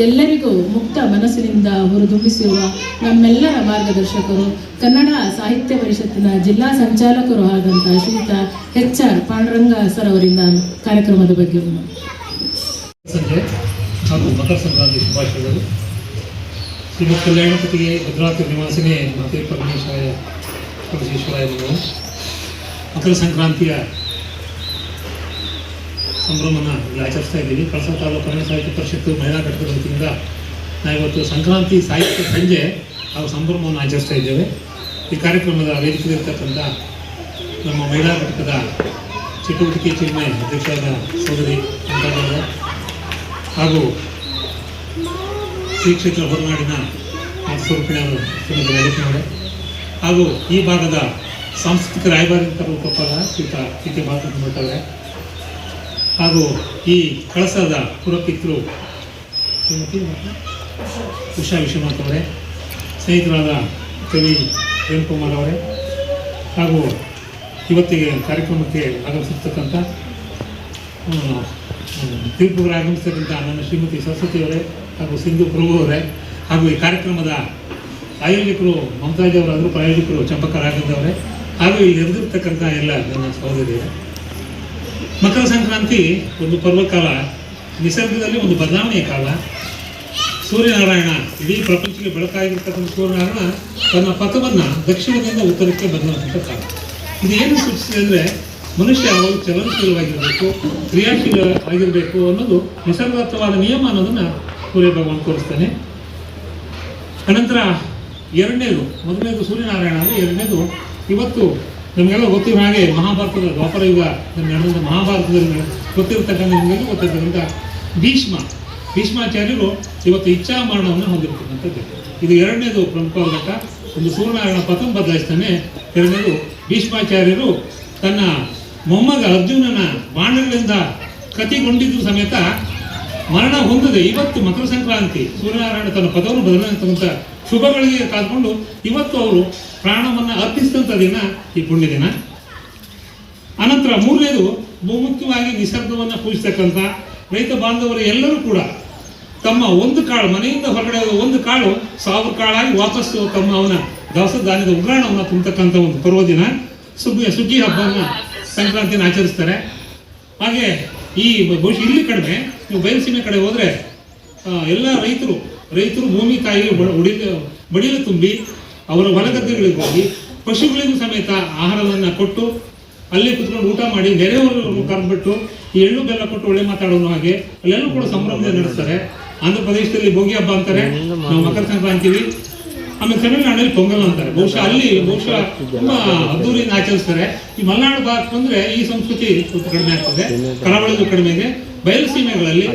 ಎಲ್ಲರಿಗೂ ಮುಕ್ತ ಮನಸ್ಸಿನಿಂದ ಹುರಿದುಂಬಿಸುವ ನಮ್ಮೆಲ್ಲರ ಮಾರ್ಗದರ್ಶಕರು, ಕನ್ನಡ ಸಾಹಿತ್ಯ ಪರಿಷತ್ತಿನ ಜಿಲ್ಲಾ ಸಂಚಾಲಕರು ಆದಂಥ ಶ್ರೀಯುತ HR ಪಾಂಡುರಂಗ ಸರ್ ಅವರಿಂದ ಕಾರ್ಯಕ್ರಮದ ಬಗ್ಗೆ ಸಂಜೆ ಹಾಗೂ ಮಕರ ಸಂಕ್ರಾಂತಿ ಶುಭಾಶಯಗಳು. ಶ್ರೀಮದ್ ಕಲ್ಯಾಣಪತಿಗೆ ಭದ್ರಾವತಿ ನಿವಾಸಿನೇ ಮಾತೆ ಪರಮೇಶ್ವರಾಯ ನಮಃ. ಮಕರ ಸಂಕ್ರಾಂತಿಯ ಸಂಭ್ರಮನ ಇಲ್ಲಿ ಆಚರಿಸ್ತಾ ಇದ್ದೀವಿ. ಕಳಸ ತಾಲೂಕು ಕನ್ನಡ ಸಾಹಿತ್ಯ ಪರಿಷತ್ತು ಮಹಿಳಾ ಘಟಕದ ವತಿಯಿಂದ ನಾವಿವತ್ತು ಸಂಕ್ರಾಂತಿ ಸಾಹಿತ್ಯ ಸಂಜೆ ಹಾಗೂ ಸಂಭ್ರಮವನ್ನು ಆಚರಿಸ್ತಾ ಇದ್ದೇವೆ. ಈ ಕಾರ್ಯಕ್ರಮದ ವೇದಿಕೆಯಲ್ಲಿರ್ತಕ್ಕಂಥ ನಮ್ಮ ಮಹಿಳಾ ಘಟಕದ ಚಟುವಟಿಕೆ ಚಿನ್ಮಯ ಅಧ್ಯಕ್ಷರಾದ ಸೋದರಿ ಅಂತಾನವರ ಹಾಗೂ ಶ್ರೀ ಕ್ಷೇತ್ರ ಹೊರನಾಡಿನ ಸ್ವರೂಪಿಣಿಯವರು ಶ್ರೀಮತಿ ಲಲಿತನವರೇ ಹಾಗೂ ಈ ಭಾಗದ ಸಾಂಸ್ಕೃತಿಕ ರಾಯಭಾರಿಗಳ ರೂಪಫಲ ಶ್ರೀಯುತ ಕೆ ಬಾಲಕೃಷ್ಣವರೇ ಹಾಗೂ ಈ ಕಳಸದ ಪುರಪಿತೃ ಶ್ರೀಮತಿ ಉಷಾ ವಿಶ್ವನಾಥ್ ಅವರೇ, ಸ್ನೇಹಿತರಾದ ಕವಿ ವೇಣುಕುಮಾರ್ ಅವರೇ ಹಾಗೂ ಇವತ್ತಿಗೆ ಕಾರ್ಯಕ್ರಮಕ್ಕೆ ಆಗಮಿಸಿರ್ತಕ್ಕಂಥ ತೀರ್ಪುಗಳು ಆಗಮಿಸ್ತಕ್ಕಂಥ ನನ್ನ ಶ್ರೀಮತಿ ಸರಸ್ವತಿಯವರೇ ಹಾಗೂ ಸಿಂಧು ಪ್ರಭು ಅವರೇ ಹಾಗೂ ಈ ಕಾರ್ಯಕ್ರಮದ ಆಯೋಜಕರು ಮಮತಾಜ್ ಅವರಾದರೂ ಪ್ರಾಯೋಜಕರು ಚಂಪಕ ರಾಘವೇಂದ್ರ ಅವರೇ ಹಾಗೂ ಇಲ್ಲಿ ನೆರೆದಿರ್ತಕ್ಕಂಥ ಎಲ್ಲ ನನ್ನ ಸಹೋದರಿಯರೇ. ಮಕರ ಸಂಕ್ರಾಂತಿ ಒಂದು ಪರ್ವಕಾಲ, ನಿಸರ್ಗದಲ್ಲಿ ಒಂದು ಬದಲಾವಣೆಯ ಕಾಲ. ಸೂರ್ಯನಾರಾಯಣ ಇಡೀ ಪ್ರಪಂಚಕ್ಕೆ ಬೆಳಕಾಗಿರ್ತಕ್ಕಂಥ ಸೂರ್ಯನಾರಾಯಣ ತನ್ನ ಪಥವನ್ನು ದಕ್ಷಿಣದಿಂದ ಉತ್ತರಕ್ಕೆ ಬದಲಾವಂಥ ಕಾಲ. ಇದು ಏನು ಸೂಚಿಸಿದೆ ಅಂದರೆ ಮನುಷ್ಯ ಅವರು ಚಲನಶೀಲವಾಗಿರಬೇಕು, ಕ್ರಿಯಾಶೀಲ ಆಗಿರಬೇಕು ಅನ್ನೋದು ನಿಸರ್ಗದತ್ತವಾದ ನಿಯಮ ಅನ್ನೋದನ್ನು ಸೂರ್ಯ ಭಗವಾನ್ ತೋರಿಸ್ತಾನೆ. ಅನಂತರ ಮೊದಲನೇದು ಸೂರ್ಯನಾರಾಯಣ ಅಂದರೆ, ಎರಡನೇದು ಇವತ್ತು ನಮಗೆಲ್ಲ ಗೊತ್ತಿರೋ ಹಾಗೆ ಮಹಾಭಾರತದ ದ್ವಾಪರ ಯುಗ ನಡೆದ ಮಹಾಭಾರತದಲ್ಲಿ ಗೊತ್ತಿರತಕ್ಕಂಥ ನಿಮಗೆಲ್ಲ ಗೊತ್ತಿರ್ತಕ್ಕಂಥ ಭೀಷ್ಮಾಚಾರ್ಯರು ಇವತ್ತು ಇಚ್ಛಾ ಮರಣವನ್ನು ಹೊಂದಿರತಕ್ಕಂಥದ್ದು. ಇದು ಎರಡನೇದು ಪ್ರಮುಖವಾದ ಘಟ್ಟ. ಒಂದು ಸೂರ್ಯನಾರಾಯಣ ಪಥಂ ಬದಲಾಯಿಸ್ತಾನೆ, ಎರಡನೇದು ಭೀಷ್ಮಾಚಾರ್ಯರು ತನ್ನ ಮೊಮ್ಮಗ ಅರ್ಜುನನ ಬಾಣಗಳಿಂದ ಕತಿಗೊಂಡಿದ್ದು ಸಮೇತ ಮರಣ ಹೊಂದದೆ ಇವತ್ತು ಮಕರ ಸಂಕ್ರಾಂತಿ ಸೂರ್ಯನಾರಾಯಣ ತನ್ನ ಪದವನ್ನು ಬದಲಾಯಿಸ್ತಕ್ಕಂಥ ಶುಭಗಳಿಗೆ ಕಾದ್ಕೊಂಡು ಇವತ್ತು ಅವರು ಪ್ರಾಣವನ್ನು ಅರ್ಪಿಸಿದಂಥ ದಿನ ಈ ಪುಣ್ಯ ದಿನ. ಅನಂತರ ಮೂರನೇದು ಬಹುಮುಖ್ಯವಾಗಿ ನಿಸರ್ಗವನ್ನು ಪೂಜಿಸ್ತಕ್ಕಂಥ ರೈತ ಬಾಂಧವರು ಎಲ್ಲರೂ ಕೂಡ ತಮ್ಮ ಒಂದು ಕಾಳು ಮನೆಯಿಂದ ಹೊರಗಡೆ ಒಂದು ಕಾಳು 1000 ಕಾಳಾಗಿ ವಾಪಸ್ಸು ತಮ್ಮ ಅವನ ದವಸ ಧಾನ್ಯದ ಉಗ್ರಾಣವನ್ನು ತುಂಬತಕ್ಕಂಥ ಒಂದು ಪರ್ವದಿನ ಸುಗ್ಗಿ ಹಬ್ಬವನ್ನು ಸಂಕ್ರಾಂತಿಯನ್ನು ಆಚರಿಸ್ತಾರೆ. ಹಾಗೆ ಈ ಬಹುಶಃ ಇಲ್ಲಿ ಕಡಿಮೆ, ನೀವು ಬಯಲುಸೀಮೆ ಕಡೆ ಹೋದರೆ ಎಲ್ಲ ರೈತರು ಭೂಮಿ ತಾಯಿಗೆ ಬಡಿಲು ತುಂಬಿ ಅವರ ಹೊಲಗದ್ದೆಗಳಿಗೆ ಹೋಗಿ ಪಶುಗಳಿಗೂ ಸಮೇತ ಆಹಾರವನ್ನು ಕೊಟ್ಟು ಅಲ್ಲೇ ಕುತ್ಕೊಂಡು ಊಟ ಮಾಡಿ ನೆರೆಯವರು ಕರೆದ್ಬಿಟ್ಟು ಈ ಎಳ್ಳು ಬೆಲ್ಲ ಕೊಟ್ಟು ಒಳ್ಳೆ ಮಾತಾಡೋನು ಹಾಗೆ ಅಲ್ಲೆಲ್ಲೂ ಕೂಡ ಸಂಭ್ರಮದಿಂದ ನಡೆಸ್ತಾರೆ. ಆಂಧ್ರ ಪ್ರದೇಶದಲ್ಲಿ ಭೋಗಿ ಹಬ್ಬ ಅಂತಾರೆ, ನಾವು ಮಕರ ಸಂಕ್ರಾಂತಿವಿ. ಆಮೇಲೆ ತಮಿಳುನಾಡಲ್ಲಿ ಪೊಂಗಲ್ ಅಂತಾರೆ. ಬಹುಶಃ ತುಂಬಾ ಅದ್ದೂರಿಯಿಂದ ಆಚರಿಸ್ತಾರೆ. ಈ ಮಲೆನಾಡು ಭಾಗಕ್ಕೆ ಬಂದ್ರೆ ಈ ಸಂಸ್ಕೃತಿ ಸ್ವಲ್ಪ ಕಡಿಮೆ ಆಗ್ತದೆ, ಕರಾವಳಿಗೂ ಕಡಿಮೆ ಇದೆ. ಬಯಲು ಸೀಮೆಗಳಲ್ಲಿ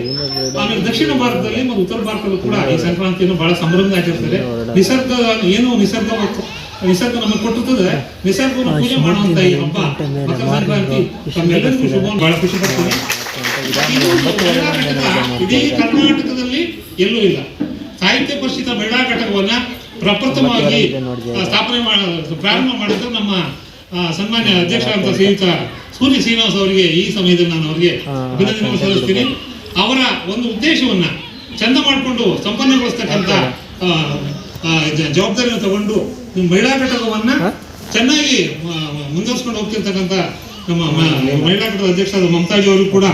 ಆಮೇಲೆ ದಕ್ಷಿಣ ಭಾರತದಲ್ಲಿ ಮತ್ತು ಉತ್ತರ ಭಾರತದಲ್ಲೂ ಕೂಡ ಈ ಸಂಕ್ರಾಂತಿಯನ್ನು ಬಹಳ ಸಂಭ್ರಮದಿಂದ ಆಚರಿಸ್ತಾರೆ. ನಿಸರ್ಗ ನಮಗೆ ಕೊಟ್ಟಿರ್ತದೆ, ನಿಸರ್ಗವನ್ನು ಪೂಜೆ ಮಾಡುವಂತ ಈ ಹಬ್ಬ ಮಕರ ಸಂಕ್ರಾಂತಿ ತಮ್ಮೆಲ್ಲರಿಗೂ ಶುಭ. ಬಹಳ ಖುಷಿ ಪಡ್ತೀನಿ. ಇಡೀ ಕರ್ನಾಟಕದಲ್ಲಿ ಎಲ್ಲೂ ಇಲ್ಲ. ಸಾಹಿತ್ಯ ಪರಿಷತ್ ಮಹಿಳಾ ಘಟಕವನ್ನ ಪ್ರಪ್ರಥಮವಾಗಿ ಪ್ರಾರಂಭ ಮಾಡಿದ್ರು ನಮ್ಮ ಸನ್ಮಾನ್ಯ ಅಧ್ಯಕ್ಷರಾದಂಥ ಶ್ರೀಯುತ ಸೂರ್ಯ ಶ್ರೀನಿವಾಸ್ ಅವರಿಗೆ ಈ ಸಮಯದಲ್ಲಿ ನಾನು ಅವರಿಗೆ ಅಭಿನಂದನೆ ಸಲ್ಲಿಸ್ತೀನಿ. ಅವರ ಒಂದು ಉದ್ದೇಶವನ್ನ ಚಂದ ಮಾಡಿಕೊಂಡು ಸಂಪನ್ನಗೊಳಿಸ್ತಕ್ಕಂಥ ಜವಾಬ್ದಾರಿಯನ್ನು ತಗೊಂಡು ಮಹಿಳಾ ಘಟಕವನ್ನ ಚೆನ್ನಾಗಿ ಮುಂದುವರಿಸ್ಕೊಂಡು ಹೋಗ್ತಿರ್ತಕ್ಕಂಥ ನಮ್ಮ ಮಹಿಳಾ ಘಟಕದ ಅಧ್ಯಕ್ಷರಾದ ಮಮತಾಜ್ ಅವರು ಕೂಡ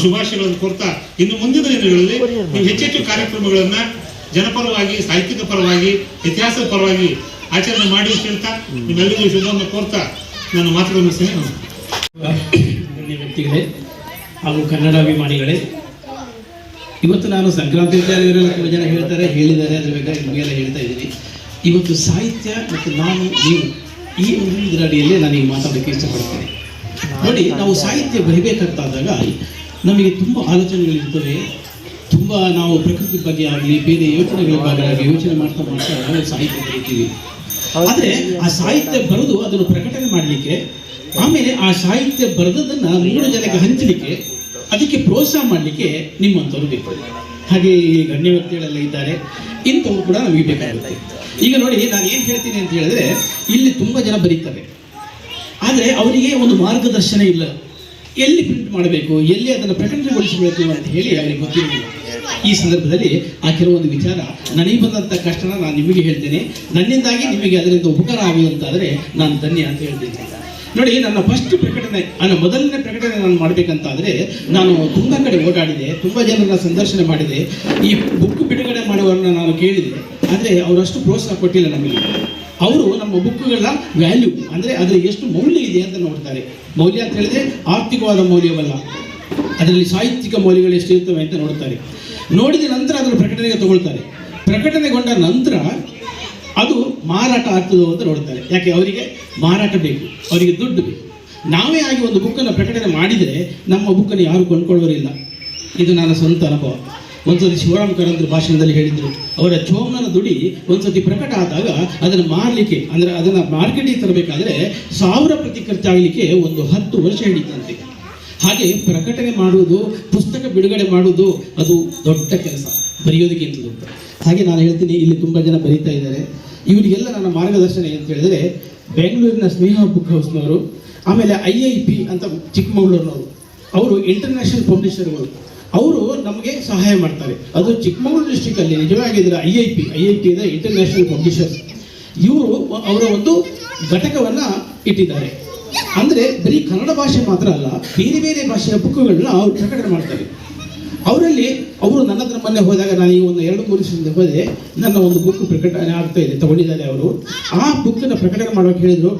ಶುಭಾಶಯಗಳನ್ನು ಕೋರ್ತಾ ಇನ್ನು ಮುಂದಿನ ದಿನಗಳಲ್ಲಿ ನೀವು ಹೆಚ್ಚೆಚ್ಚು ಕಾರ್ಯಕ್ರಮಗಳನ್ನ ಜನಪರವಾಗಿ, ಸಾಹಿತ್ಯಿಕ ಪರವಾಗಿ, ಇತಿಹಾಸದ ಪರವಾಗಿ ಆಚರಣೆ ಮಾಡಿ ಅಂತ ಹೇಳ್ತಾ ನಿಮ್ಮೆಲ್ಲರಿಗೂ ಶುಭವನ್ನು ಕೋರ್ತಾ ನನ್ನ ಮಾತುಗಳನ್ನು ಮುಗಿಸ್ತೇನೆ. ವ್ಯಕ್ತಿಗಳೇ ಹಾಗೂ ಕನ್ನಡಾಭಿಮಾನಿಗಳೇ, ಇವತ್ತು ನಾನು ಸಂಕ್ರಾಂತಿ ತುಂಬ ಜನ ಹೇಳಿದ್ದಾರೆ ಅದ್ರ ಬಗ್ಗೆ ನಿಮಗೆಲ್ಲ ಹೇಳ್ತಾ ಇದ್ದೀನಿ. ಇವತ್ತು ಸಾಹಿತ್ಯ ಮತ್ತು ನೀವು ಈ ಒಂದು ಇದರ ಅಡಿಯಲ್ಲೇ ನಾನೀಗ ಮಾತಾಡೋಕ್ಕೆ ಇಷ್ಟಪಡ್ತೇನೆ. ನೋಡಿ, ನಾವು ಸಾಹಿತ್ಯ ಬರಿಬೇಕಾದಾಗ ನಮಗೆ ತುಂಬ ಆಲೋಚನೆಗಳಿರ್ತವೆ. ತುಂಬ ನಾವು ಪ್ರಕೃತಿ ಬಗ್ಗೆ ಆಗಲಿ ಬೇರೆ ಯೋಚನೆಗಳ ಬಗ್ಗೆ ಆಗಲಿ ಯೋಚನೆ ಮಾಡ್ತಾ ನಾವು ಸಾಹಿತ್ಯ ಬರೀತೀವಿ. ಆದರೆ ಆ ಸಾಹಿತ್ಯ ಬರೆದು ಅದನ್ನು ಪ್ರಕಟಣೆ ಮಾಡಲಿಕ್ಕೆ, ಆಮೇಲೆ ಆ ಸಾಹಿತ್ಯ ಬರೆದದನ್ನು 3 ಜನಕ್ಕೆ ಹಂಚಲಿಕ್ಕೆ, ಅದಕ್ಕೆ ಪ್ರೋತ್ಸಾಹ ಮಾಡಲಿಕ್ಕೆ ನಿಮ್ಮಂಥವ್ರು ಬೇಕು. ಹಾಗೆ ಈ ಗಣ್ಯ ವ್ಯಕ್ತಿಗಳೆಲ್ಲ ಇದ್ದಾರೆ, ಇಂಥವ್ರು ಕೂಡ ನಮಗೆ ಬೇಕಾಗುತ್ತೆ. ಈಗ ನೋಡಿ, ನಾನು ಏನು ಹೇಳ್ತೀನಿ ಅಂತ ಹೇಳಿದ್ರೆ, ಇಲ್ಲಿ ತುಂಬ ಜನ ಬರೀತಾರೆ, ಆದರೆ ಅವರಿಗೆ ಒಂದು ಮಾರ್ಗದರ್ಶನ ಇಲ್ಲ. ಎಲ್ಲಿ ಪ್ರಿಂಟ್ ಮಾಡಬೇಕು, ಎಲ್ಲಿ ಅದನ್ನು ಪ್ರಕಟಣೆಗೊಳಿಸಬೇಕು ಅಂತ ಹೇಳಿ ಅವರಿಗೆ ಗೊತ್ತಿರಲಿಲ್ಲ. ಈ ಸಂದರ್ಭದಲ್ಲಿ ಆ ಕೆಲವೊಂದು ವಿಚಾರ ನನಗೆ ಬಂದಂಥ ಕಷ್ಟನ ನಾನು ನಿಮಗೆ ಹೇಳ್ತೇನೆ. ನನ್ನಿಂದಾಗಿ ನಿಮಗೆ ಅದರಿಂದ ಉಪಕಾರ ಆಗುವಂತಾದರೆ ನಾನು ಧನ್ಯ ಅಂತ ಹೇಳ್ತೇನೆ. ನೋಡಿ, ನನ್ನ ಫಸ್ಟ್ ಪ್ರಕಟಣೆ, ನನ್ನ ಮೊದಲನೇ ಪ್ರಕಟಣೆ ನಾನು ಮಾಡಬೇಕಂತಾದರೆ ನಾನು ತುಂಬ ಕಡೆ ಓಡಾಡಿದೆ, ತುಂಬ ಜನರನ್ನ ಸಂದರ್ಶನ ಮಾಡಿದೆ, ಈ ಬುಕ್ ಬಿಡುಗಡೆ ಮಾಡುವವರನ್ನ ನಾನು ಕೇಳಿದೆ. ಆದರೆ ಅವರಷ್ಟು ಪ್ರೋತ್ಸಾಹ ಕೊಟ್ಟಿಲ್ಲ ನಮಗೆ. ಅವರು ನಮ್ಮ ಬುಕ್ಗಳ ವ್ಯಾಲ್ಯೂ ಅಂದರೆ ಅದರ ಎಷ್ಟು ಮೌಲ್ಯ ಇದೆ ಅಂತ ನೋಡ್ತಾರೆ. ಮೌಲ್ಯ ಅಂತ ಹೇಳಿದ್ರೆ ಆರ್ಥಿಕವಾದ ಮೌಲ್ಯವಲ್ಲ, ಅದರಲ್ಲಿ ಸಾಹಿತ್ಯಿಕ ಮೌಲ್ಯಗಳು ಎಷ್ಟು ಇರ್ತವೆ ಅಂತ ನೋಡ್ತಾರೆ. ನೋಡಿದ ನಂತರ ಅದನ್ನು ಪ್ರಕಟಣೆಗೆ ತಗೊಳ್ತಾರೆ. ಪ್ರಕಟಣೆಗೊಂಡ ನಂತರ ಅದು ಮಾರಾಟ ಆಗ್ತದೋ ಅಂತ ನೋಡ್ತಾರೆ. ಯಾಕೆ? ಅವರಿಗೆ ಮಾರಾಟ ಬೇಕು, ಅವರಿಗೆ ದುಡ್ಡು ಬೇಕು. ನಾವೇ ಆಗಿ ಒಂದು ಬುಕ್ಕನ್ನು ಪ್ರಕಟಣೆ ಮಾಡಿದರೆ ನಮ್ಮ ಬುಕ್ಕನ್ನು ಯಾರು ಕೊಂಡ್ಕೊಳ್ಳೋರಿಲ್ಲ. ಇದು ನನ್ನ ಸ್ವಂತ ಅನುಭವ. ಒಂದ್ಸತಿ ಶಿವರಾಮ್ ಕಾರಂತರ ಭಾಷಣದಲ್ಲಿ ಹೇಳಿದರು, ಅವರ ಚೋಮನ ದುಡಿ ಒಂದ್ಸತಿ ಪ್ರಕಟ ಆದಾಗ ಅದನ್ನು ಮಾರಲಿಕ್ಕೆ, ಅಂದರೆ ಅದನ್ನು ಮಾರ್ಕೆಟಿಗೆ ತರಬೇಕಾದ್ರೆ 1000 ಪ್ರತಿ ಖರ್ಚಾಗಲಿಕ್ಕೆ ಒಂದು 10 ವರ್ಷ ಹಿಡಿತಂತೆ. ಹಾಗೆ ಪ್ರಕಟಣೆ ಮಾಡುವುದು, ಪುಸ್ತಕ ಬಿಡುಗಡೆ ಮಾಡುವುದು ಅದು ದೊಡ್ಡ ಕೆಲಸ, ಬರೆಯೋದಕ್ಕಿಂತಲೂ. ಹಾಗೆ ನಾನು ಹೇಳ್ತೀನಿ, ಇಲ್ಲಿ ತುಂಬ ಜನ ಬರೀತಾ ಇದ್ದಾರೆ. ಇವರಿಗೆಲ್ಲ ನನ್ನ ಮಾರ್ಗದರ್ಶನ ಅಂತ ಹೇಳಿದರೆ, ಬೆಂಗಳೂರಿನ ಸ್ನೇಹ ಬುಕ್ ಹೌಸ್ನವರು, ಆಮೇಲೆ IIP ಅಂತ ಚಿಕ್ಕಮಗಳೂರಿನವರು, ಅವರು ಇಂಟರ್ನ್ಯಾಷನಲ್ ಪಬ್ಲಿಷರ್ಗಳು, ಅವರು ನಮಗೆ ಸಹಾಯ ಮಾಡ್ತಾರೆ. ಅದು ಚಿಕ್ಕಮಗಳೂರು ಡಿಸ್ಟ್ರಿಕ್ಟಲ್ಲಿ ನಿಜವಾಗಿದ್ದರೆ IIP ಇದೆ, ಇಂಟರ್ನ್ಯಾಷನಲ್ ಪಬ್ಲಿಷರ್ಸ್. ಇವರು ಅವರ ಒಂದು ಘಟಕವನ್ನು ಇಟ್ಟಿದ್ದಾರೆ. ಅಂದರೆ ಬರೀ ಕನ್ನಡ ಭಾಷೆ ಮಾತ್ರ ಅಲ್ಲ, ಬೇರೆ ಬೇರೆ ಭಾಷೆಯ ಬುಕ್ಗಳನ್ನ ಅವರು ಪ್ರಕಟಣೆ ಮಾಡ್ತಾರೆ. ಅವರಲ್ಲಿ ಅವರು ನನ್ನ ಹತ್ರ ಮೊನ್ನೆ ಹೋದಾಗ, ನಾನು ಈಗ ಒಂದು 2-3 ದಿವಸದಿಂದ ಹೋದೆ, ನನ್ನ ಒಂದು ಬುಕ್ ಪ್ರಕಟಣೆ ಆಗ್ತಾ ಇದೆ, ತಗೊಂಡಿದ್ದಾರೆ ಅವರು. ಆ ಬುಕ್ಕನ್ನು ಪ್ರಕಟಣೆ ಮಾಡೋಕೆ ಹೇಳಿದರು,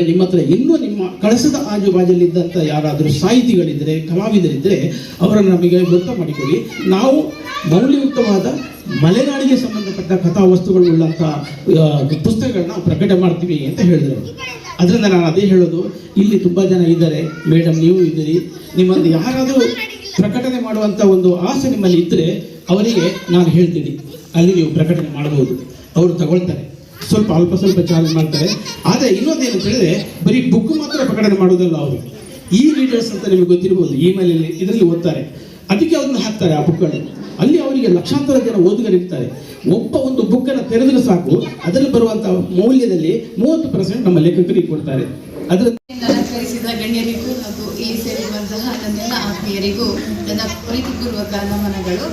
ನಿಮ್ಮ ಹತ್ರ ಇನ್ನೂ ನಿಮ್ಮ ಕಳಸದ ಆಜುಬಾಜಲ್ಲಿದ್ದಂಥ ಯಾರಾದರೂ ಸಾಹಿತಿಗಳಿದ್ದರೆ, ಕಲಾವಿದರಿದ್ದರೆ ಅವರನ್ನು ನಮಗೆ ಗೊತ್ತ ಮಾಡಿಕೊಡಿ. ನಾವು ಮೌಲ್ಯಯುಕ್ತವಾದ ಮಲೆನಾಡಿಗೆ ಸಂಬಂಧಪಟ್ಟ ಕಥಾವಸ್ತುಗಳು ಉಳ್ಳಂಥ ಪುಸ್ತಕಗಳನ್ನ ಪ್ರಕಟ ಮಾಡ್ತೀವಿ ಅಂತ ಹೇಳಿದರು. ಅದರಿಂದ ನಾನು ಅದೇ ಹೇಳೋದು, ಇಲ್ಲಿ ತುಂಬ ಜನ ಇದ್ದಾರೆ, ಮೇಡಮ್ ನೀವು ಇದ್ದೀರಿ, ನಿಮ್ಮಲ್ಲಿ ಯಾರಾದರೂ ಪ್ರಕಟಣೆ ಮಾಡುವಂಥ ಒಂದು ಆಸೆ ನಿಮ್ಮಲ್ಲಿ ಇದ್ದರೆ ಅವರಿಗೆ ನಾನು ಹೇಳ್ತೀನಿ, ಅಲ್ಲಿ ನೀವು ಪ್ರಕಟಣೆ ಮಾಡಬಹುದು. ಅವರು ತಗೊಳ್ತಾರೆ, ಅಲ್ಪ ಸ್ವಲ್ಪ ಚಾರ್ಜ್ ಮಾಡ್ತಾರೆ. ಆದರೆ ಇನ್ನೊಂದೇನು ಹೇಳಿದ್ರೆ, ಬರೀ ಬುಕ್ ಮಾತ್ರ ಪ್ರಕಟಣೆ ಮಾಡೋದಲ್ಲ, ಅವರು ರೀಡರ್ಸ್ ಅಂತ ನಿಮಗೆ ಗೊತ್ತಿರ್ಬೋದು, ಇಮೇಲಲ್ಲಿ ಇದರಲ್ಲಿ ಓದ್ತಾರೆ, ಅದಕ್ಕೆ ಅದನ್ನು ಹಾಕ್ತಾರೆ ಆ ಬುಕ್ಗಳು. ಅಲ್ಲಿ ಅವರಿಗೆ ಲಕ್ಷಾಂತರ ಜನ ಓದುಗರಿರ್ತಾರೆ. ಒಬ್ಬ ಒಂದು ಬುಕ್ಕನ್ನು ತೆರೆದ್ರೆ ಸಾಕು, ಅದರಲ್ಲಿ ಬರುವಂಥ ಮೌಲ್ಯದಲ್ಲಿ 30% ನಮ್ಮ ಲೇಖಕರಿಗೆ ಕೊಡ್ತಾರೆ. ಅದರ ಅಲಂಕರಿಸಿದ ಗಣ್ಯರಿಗೂ ಹಾಗೂ ಇಲ್ಲಿ ಸೇರಿರುವಂತಹ ನನ್ನೆಲ್ಲ ಆತ್ಮೀಯರಿಗೂ ನನ್ನ ಪ್ರೀತಿಪೂರ್ವಕ ನಮನಗಳು.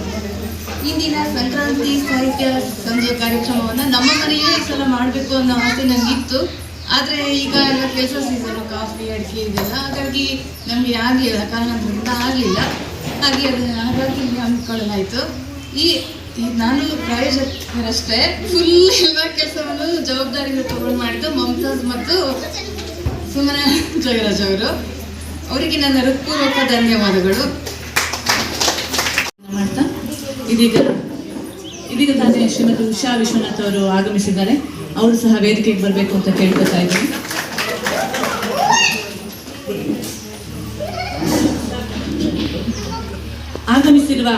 ಇಂದಿನ ಸಂಕ್ರಾಂತಿ ಸಾಹಿತ್ಯ ಸಂಜೆ ಕಾರ್ಯಕ್ರಮವನ್ನು ನಮ್ಮ ಮನೆಯೇ ಈ ಸಲ ಮಾಡಬೇಕು ಅನ್ನೋ ಆಸೆ ನನಗಿತ್ತು. ಆದರೆ ಈಗ ಎಲ್ಲ ಕೆಲಸ ಸೀಸನು, ಕಾಫಿ ಅಡಿಕೆ ಇದೆಲ್ಲ, ಹಾಗಾಗಿ ನಮಗೆ ಆಗಲಿಲ್ಲ, ಕಾರಣದಿಂದ ಆಗಲಿಲ್ಲ. ಹಾಗಾಗಿ ಇಲ್ಲಿ ಹಮ್ಮಿಕೊಳ್ಳಲಾಯಿತು. ನಾನು ಪ್ರಾಯೋಜಕರಷ್ಟೇ, ಫುಲ್ ಎಲ್ಲ ಕೆಲಸವನ್ನು ಜವಾಬ್ದಾರಿಗಳು ತಗೊಂಡು ಮಾಡಿದ್ದು ಮಮತಾಜ್ ಮತ್ತು ಸುಮನ ಜಯರಾಜ್ ಅವರು. ಅವರಿಗೆ ನನ್ನ ಹೃತ್ಪೂರ್ವಕ ಧನ್ಯವಾದಗಳು. ಮಾಡ್ತಾ ಇದೀಗ ತಾನೇ ಶ್ರೀಮತಿ ಉಷಾ ವಿಶ್ವನಾಥ್ ಅವರು ಆಗಮಿಸಿದ್ದಾರೆ. ಅವರು ಸಹ ವೇದಿಕೆಗೆ ಬರಬೇಕು ಅಂತ ಕೇಳ್ಕೊತಾ ಇದ್ದೀನಿ. ಆಗಮಿಸಿರುವ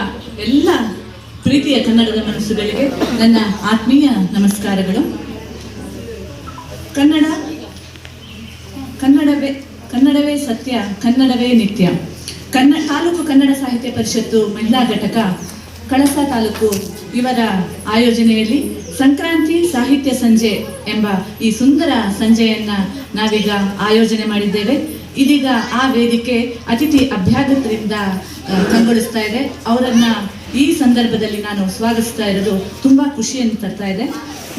ಎಲ್ಲ ಪ್ರೀತಿಯ ಕನ್ನಡದ ಮನಸ್ಸುಗಳಿಗೆ ನನ್ನ ಆತ್ಮೀಯ ನಮಸ್ಕಾರಗಳು. ಕನ್ನಡವೇ ಸತ್ಯ, ಕನ್ನಡವೇ ನಿತ್ಯ. ತಾಲೂಕು ಕನ್ನಡ ಸಾಹಿತ್ಯ ಪರಿಷತ್ತು ಮಹಿಳಾ ಘಟಕ ಕಳಸ ತಾಲೂಕು ಇವರ ಆಯೋಜನೆಯಲ್ಲಿ ಸಂಕ್ರಾಂತಿ ಸಾಹಿತ್ಯ ಸಂಜೆ ಎಂಬ ಈ ಸುಂದರ ಸಂಜೆಯನ್ನ ನಾವೀಗ ಆಯೋಜನೆ ಮಾಡಿದ್ದೇವೆ. ಇದೀಗ ಆ ವೇದಿಕೆ ಅತಿಥಿ ಅಭ್ಯಾಗತರಿಂದ ಕಂಗೊಳಿಸ್ತಾ ಇದೆ. ಅವರನ್ನ ಈ ಸಂದರ್ಭದಲ್ಲಿ ನಾನು ಸ್ವಾಗತಿಸ್ತಾ ಇರೋದು ತುಂಬಾ ಖುಷಿಯನ್ನು ತರ್ತಾ ಇದೆ.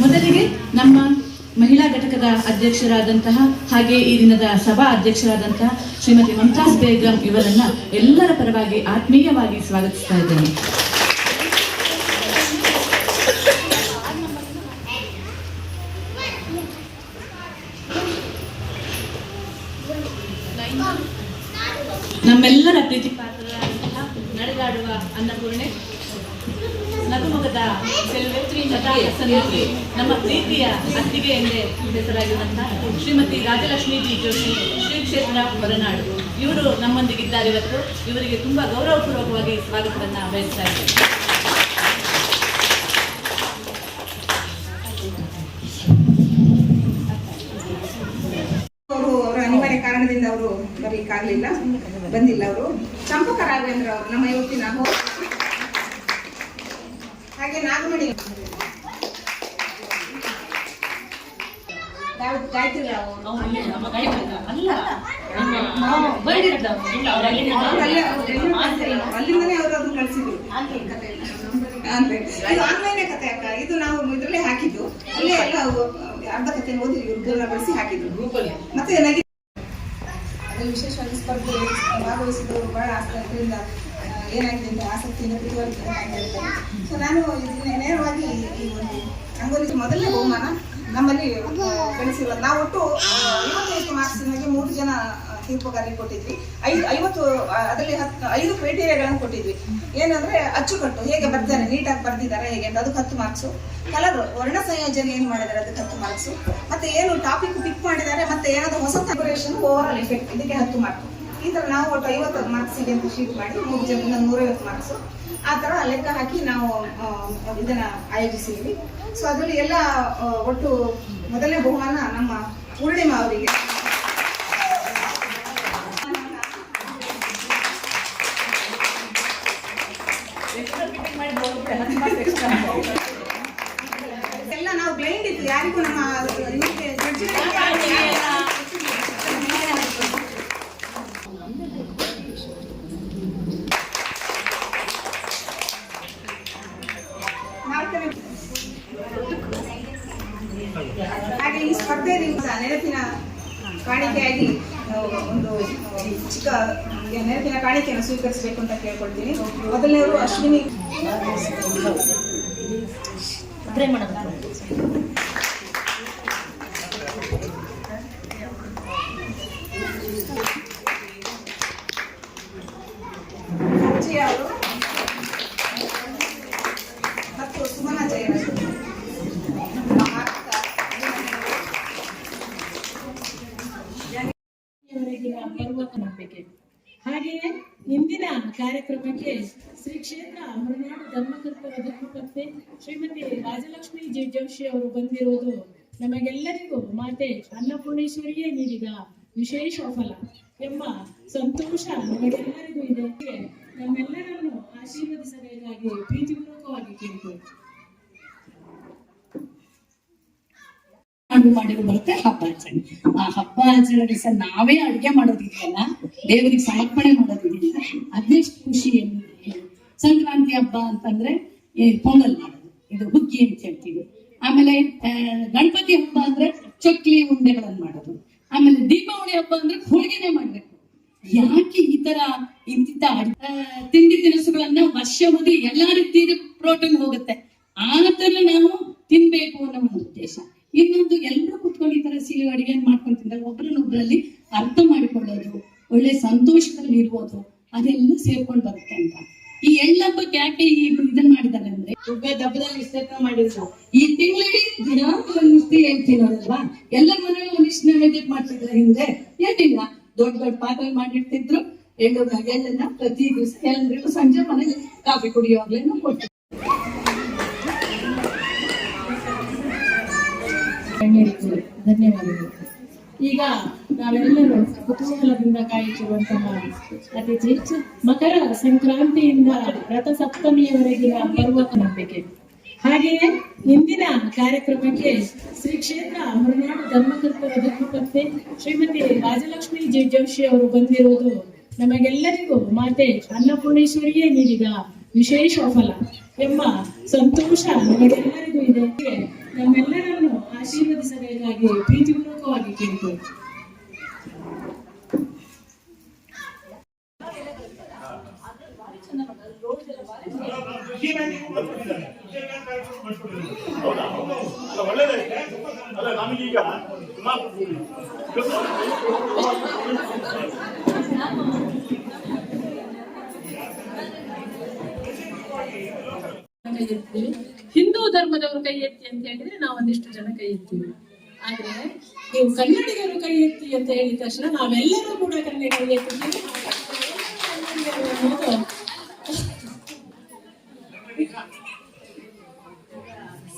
ಮೊದಲಿಗೆ ನಮ್ಮ ಮಹಿಳಾ ಘಟಕದ ಅಧ್ಯಕ್ಷರಾದಂತಹ ಹಾಗೆ ಈ ದಿನದ ಸಭಾ ಅಧ್ಯಕ್ಷರಾದಂತಹ ಶ್ರೀಮತಿ ಮಮತಾಜ್ ಬೇಗಂ ಇವರನ್ನ ಎಲ್ಲರ ಪರವಾಗಿ ಆತ್ಮೀಯವಾಗಿ ಸ್ವಾಗತಿಸ್ತಾ ಇದ್ದೇನೆ. ನಮ್ಮೆಲ್ಲರ ಪ್ರೀತಿ ಪಾತ್ರರಾದಂತಹ ನಡೆದಾಡುವ ಅನ್ನಪೂರ್ಣೆ, ನಗುಮುಖದ ನಮ್ಮ ಪ್ರೀತಿಯ ಅತ್ತಿಗೆ ಎಂದೇ ಹೆಸರಾಗಿರುವಂತಹ ಶ್ರೀಮತಿ ರಾಜಲಕ್ಷ್ಮೀ ಜಿ ಜೋಶಿ, ಶ್ರೀ ಕ್ಷೇತ್ರ ಹೊರನಾಡು, ಇವರು ನಮ್ಮೊಂದಿಗಿದ್ದಾರೆ ಇವತ್ತು. ಇವರಿಗೆ ತುಂಬಾ ಗೌರವಪೂರ್ವಕವಾಗಿ ಸ್ವಾಗತವನ್ನು ಬಯಸ್ತಾ ಇದ್ದಾರೆ. ಅವರ ಅನಿವಾರ್ಯ ಕಾರಣದಿಂದ ಅವರು ಬರ್ಲಿಕ್ಕಾಗಲಿಲ್ಲ, ಬಂದಿಲ್ಲ. ಅವರು ಚಂಪಕ ರಾಘವೇಂದ್ರ ಅವರು ನಮ್ಮ ಇವತ್ತಿನ ಹಾಗೆ ನಾಗಮಣಿ ಗಾಯತ್ರಿ ರಾವ್ ಅವ್ರು ಅಲ್ಲಿ ನಮ್ಮ ಗಾಯಕ ಅಲ್ಲ ಅಲ್ಲಿಂದನೇ ಅವರು ಅದನ್ನ ಕಳಿಸಿದ್ರು ಇದು ಆನ್ಲೈನ್ ಕತೆ ಅಕ್ಕ. ಇದು ನಾವು ಇದ್ರಲ್ಲೇ ಹಾಕಿದ್ದು, ಅಲ್ಲೇ ಎಲ್ಲ ಅರ್ಧ ಕತೆ ಓದಿ ಇವ್ರನ್ನ ಬಳಸಿ ಹಾಕಿದ್ರು. ಮತ್ತೆ ವಿಶೇಷವಾಗಿ ಸ್ಪರ್ಧೆ ಭಾಗವಹಿಸಿದವರು ಬಹಳ ಆಸಕ್ತಿಯಿಂದ ಏನಾಗಿದೆ ಅಂತ ಆಸಕ್ತಿಯಿಂದ ಕುತೂಹಲದಿಂದ ಹೇಳ್ತಾರೆ. ಸೊ ನಾನು ನೇರವಾಗಿ ಈ ಒಂದು ರಂಗೋಲಿ ಮೊದಲನೇ ಬಹುಮಾನ ನಮ್ಮಲ್ಲಿ ಗಳಿಸಿರೋದು. ನಾವು ಒಟ್ಟು 55 ಮಾರ್ಕ್ಸ್ನಾಗೆ 3 ಜನ ತೀರ್ಪುಗಾರರಿಗೆ ಕೊಟ್ಟಿದ್ವಿ. 50 ಅದರಲ್ಲಿ 5 ಕ್ರೈಟೀರಿಯಾಗಳನ್ನು ಕೊಟ್ಟಿದ್ವಿ. ಏನಂದ್ರೆ ಅಚ್ಚುಕಟ್ಟು, ಹೇಗೆ ಬರ್ತಾರೆ, ನೀಟಾಗಿ ಬರ್ದಿದ್ದಾರೆ ಹೇಗೆ ಅಂತ, ಅದಕ್ಕೆ 10 ಮಾರ್ಕ್ಸು. ಕಲರ್ ವರ್ಣ ಸಂಯೋಜನೆ ಏನು ಮಾಡಿದ್ದಾರೆ ಅದಕ್ಕೆ 10 ಮಾರ್ಕ್ಸು. ಮತ್ತೆ ಏನು ಟಾಪಿಕ್ ಪಿಕ್ ಮಾಡಿದ್ದಾರೆ, ಮತ್ತೆ ಏನಾದ್ರು ಹೊಸ ಡೆಕೋರೇಷನ್, ಓವರ್ ಆಲ್ ಎಫೆಕ್ಟ್, ಇದಕ್ಕೆ 10 ಮಾರ್ಕ್ಸ್. ಈ ಥರ ನಾವು ಒಟ್ಟು 50 ಮಾರ್ಕ್ಸಿಗೆ ಅಂತ ಶೀಟ್ ಮಾಡಿ 3 ಜನದಿಂದ 150 ಮಾರ್ಕ್ಸು ಆ ಥರ ಲೆಕ್ಕ ಹಾಕಿ ನಾವು ಇದನ್ನ ಆಯೋಜಿಸಿದ್ವಿ. ಸೊ ಅದರಲ್ಲಿ ಎಲ್ಲ ಒಟ್ಟು ಮೊದಲನೇ ಬಹುಮಾನ ನಮ್ಮ ಪೂರ್ಣಿಮಾ ಅವರಿಗೆ. ಎಲ್ಲ ನಾವು ಬ್ಲೈಂಡ್ ಇತ್ತು, ಯಾರಿಗೂ ನಮ್ಮ ಹಾಗೆ ಈ ಸ್ಪರ್ಧೆ ನೆನಪಿನ ಕಾಣಿಕೆಯಾಗಿ ಒಂದು ಚಿಕ್ಕ ನೆನಪಿನ ಕಾಣಿಕೆಯನ್ನು ಸ್ವೀಕರಿಸಬೇಕು ಅಂತ ಕೇಳ್ಕೊಳ್ತೀನಿ. ಮೊದಲನೇವರು ಅಶ್ವಿನಿ ಅವರು ಮತ್ತು ಸುಮನಾ ಜಯರಾಜ್. ನಂಬಿಕೆ. ಹಾಗೆಯೇ ಇಂದಿನ ಕಾರ್ಯಕ್ರಮಕ್ಕೆ ಶ್ರೀ ಕ್ಷೇತ್ರ ಹೊರನಾಡು ಧರ್ಮಕರ್ತರ ಧರ್ಮಕರ್ತೆ ಶ್ರೀಮತಿ ರಾಜಲಕ್ಷ್ಮಿ ಜಿ ಜೋಶಿ ಅವರು ಬಂದಿರುವುದು ನಮಗೆಲ್ಲರಿಗೂ ಮಾತೆ ಅನ್ನಪೂರ್ಣೇಶ್ವರಿಯೇ ನೀಡಿದ ವಿಶೇಷ ಫಲ ಎಂಬ ಸಂತೋಷ ನಮಗೆಲ್ಲರಿಗೂ ಇದೆ. ನಮ್ಮೆಲ್ಲರನ್ನು ಆಶೀರ್ವದಿಸಬೇಕಾಗಿ ಪ್ರೀತಿಪೂರ್ವಕವಾಗಿ ಕೇಳಿಕೊಳ್ಳಿ. ಮಾಡಿರೋ ಬರುತ್ತೆ ಹಬ್ಬ ಆಚರಣೆ. ಆ ಹಬ್ಬ ಆಚರಣೆ ಸಹ ನಾವೇ ಅಡುಗೆ ಮಾಡೋದಿದೆಯಲ್ಲ, ದೇವರಿಗೆ ಸಮರ್ಪಣೆ ಮಾಡೋದಿದೆಯಲ್ಲ, ಅದೆಷ್ಟು ಖುಷಿ ಎನ್ನುವುದು. ಸಂಕ್ರಾಂತಿ ಹಬ್ಬ ಅಂತಂದ್ರೆ ಪೊಂಗಲ್ ಮಾಡೋದು, ಇದು ಹುಗ್ಗಿ ಅಂತ ಹೇಳ್ತೀವಿ. ಆಮೇಲೆ ಗಣಪತಿ ಹಬ್ಬ ಅಂದ್ರೆ ಚಕ್ಲಿ ಉಂಡೆಗಳನ್ನು ಮಾಡೋದು. ಆಮೇಲೆ ದೀಪಾವಳಿ ಹಬ್ಬ ಅಂದ್ರೆ ಹೋಳಿಗೆನೆ ಮಾಡ್ಬೇಕು. ಯಾಕೆ ಈ ತರ ಇಂತಿಂತ ತಿಂಡಿ ತಿನಿಸುಗಳನ್ನ ವರ್ಷವಧಿ ಎಲ್ಲಾ ರೀತಿಯ ಪ್ರೋಟೀನ್ ಹೋಗುತ್ತೆ, ಆ ತರ ನಾವು ತಿನ್ಬೇಕು ಅನ್ನೋ ಒಂದು ಉದ್ದೇಶ. ಇನ್ನೊಂದು ಎಲ್ಲರೂ ಕುತ್ಕೊಂಡು ಈ ತರ ಸಿಹಿ ಅಡಿಗೆ ಮಾಡ್ಕೊಂಡು ತಿಂದಾಗ ಒಬ್ಬರನ್ನೊಬ್ಬರಲ್ಲಿ ಅರ್ಥ ಮಾಡಿಕೊಳ್ಳೋದು, ಒಳ್ಳೆ ಸಂತೋಷದಲ್ಲಿ ಇರ್ಬೋದು, ಅದೆಲ್ಲ ಸೇರ್ಕೊಂಡು ಬರುತ್ತೆ ಅಂತ. ಈ ಎಳ್ಳಹಬ್ಬಕ್ಕೆ ಯಾಕೆ ಇದನ್ನ ಮಾಡಿದ್ದಾರೆ ಅಂದ್ರೆ ಉಗ್ಗದ ಹಬ್ಬದಲ್ಲಿ ವಿಸರ್ಜನೆ ಮಾಡಿದ್ರು. ಈ ತಿಂಗಳಿಗೆ ದಿನ ಒಂದಿಷ್ಟು ಎಳ್ಳು ತಿನ್ನೋದಲ್ವಾ, ಎಲ್ಲರ ಮನೇಲಿ ಒಂದಿಷ್ಟು ನೈವೇದ್ಯ ಮಾಡ್ತಿದ್ರು. ಹಿಂದೆ ಏನಿಲ್ಲ, ದೊಡ್ಡ ದೊಡ್ಡ ಪಾತ್ರೆ ಮಾಡಿರ್ತಿದ್ರು. ಎಳ್ಳನ್ನ ಪ್ರತಿ ದಿವಸ ಎಲ್ಲರಿಗೂ ಸಂಜೆ ಮನೇಲಿ ಕಾಫಿ ಕುಡಿಯೋಗ್ಲೇನು ಕೊಡ್ತಿದ್ರು. ಧನ್ಯವಾದಗಳು. ಈಗ ನಾವೆಲ್ಲರೂ ಕುತೂಹಲದಿಂದ ಕಾಯುತ್ತಿರುವಂತಹ ಅತಿಥಿ ಮಕರ ಸಂಕ್ರಾಂತಿಯಿಂದ ರಥಸಪ್ತಮಿಯವರೆಗಿನ ಬರುವ ನಂಬಿಕೆ. ಹಾಗೆಯೇ ಇಂದಿನ ಕಾರ್ಯಕ್ರಮಕ್ಕೆ ಶ್ರೀ ಕ್ಷೇತ್ರ ಹೊರನಾಡು ಧರ್ಮಕರ್ತರ ಧರ್ಮಕರ್ತೆ ಶ್ರೀಮತಿ ರಾಜಲಕ್ಷ್ಮಿ ಜಿ ಜೋಶಿ ಅವರು ಬಂದಿರುವುದು ನಮಗೆಲ್ಲರಿಗೂ ಮಾತೆ ಅನ್ನಪೂರ್ಣೇಶ್ವರಿಯೇ ನೀಡಿದ ವಿಶೇಷ ಫಲ ಎಂಬ ಸಂತೋಷ ನಮಗೆಲ್ಲರಿಗೂ ಇದೆ. ನಮ್ಮೆಲ್ಲರನ್ನು ಆಶೀರ್ವದಿಸಬೇಕಾಗಿ ಪ್ರೀತಿಪೂರ್ವಕವಾಗಿ ಕೇಳಿಕೊಳ್ಳಿ. ಹಿಂದೂ ಧರ್ಮದವರು ಕೈ ಎತ್ತಿ ಅಂತ ಹೇಳಿದ್ರೆ ನಾವು ಒಂದಿಷ್ಟು ಜನ ಕೈ ಎತ್ತೀವಿ. ಆದ್ರೆ ನೀವು ಕನ್ನಡಿಗರು ಕೈ ಎತ್ತಿ ಅಂತ ಹೇಳಿದ ತಕ್ಷಣ ನಾವೆಲ್ಲರೂ ಕೂಡ ಕೈ ಎತ್ತೀವಿ.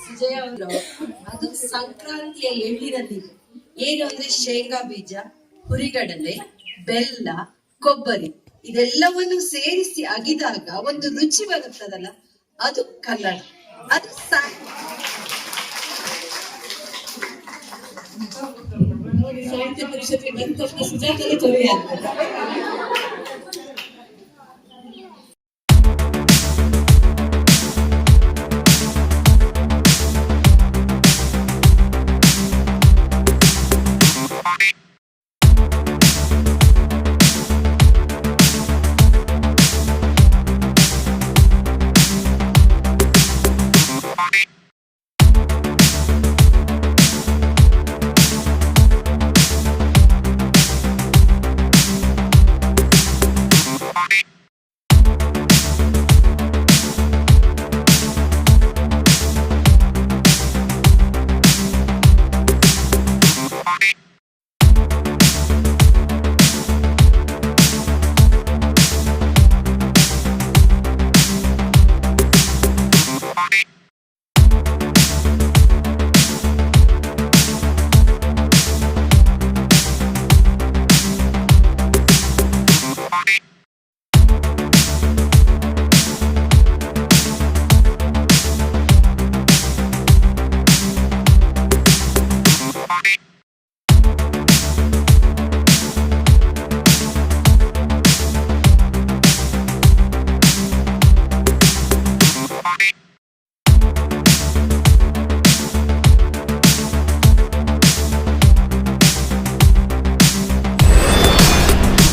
ಸುಜಯ ಅವರು ಅದು ಸಂಕ್ರಾಂತಿಯ ಎಳ್ಳಿನಲ್ಲಿ ಏನು ಅಂದ್ರೆ ಶೇಂಗಾ ಬೀಜ, ಹುರಿಗಡಲೆ, ಬೆಲ್ಲ, ಕೊಬ್ಬರಿ ಇದೆಲ್ಲವನ್ನು ಸೇರಿಸಿ ಅಗಿದಾಗ ಒಂದು ರುಚಿ ಬರುತ್ತದಲ್ಲ, ಅದು ಕನ್ನಡ. ಅದು ನೋಡಿ, ಸಾಹಿತ್ಯ ಪರಿಷತ್ಗೆ ಬಂದ ತಕ್ಷಣ ಸುಜಾತನೇ ತೊರೆಯಾಗ್ತದೆ.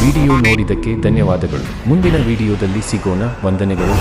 ವಿಡಿಯೋ ನೋಡಿದ್ದಕ್ಕೆ ಧನ್ಯವಾದಗಳು. ಮುಂದಿನ ವಿಡಿಯೋದಲ್ಲಿ ಸಿಗೋಣ. ವಂದನೆಗಳು.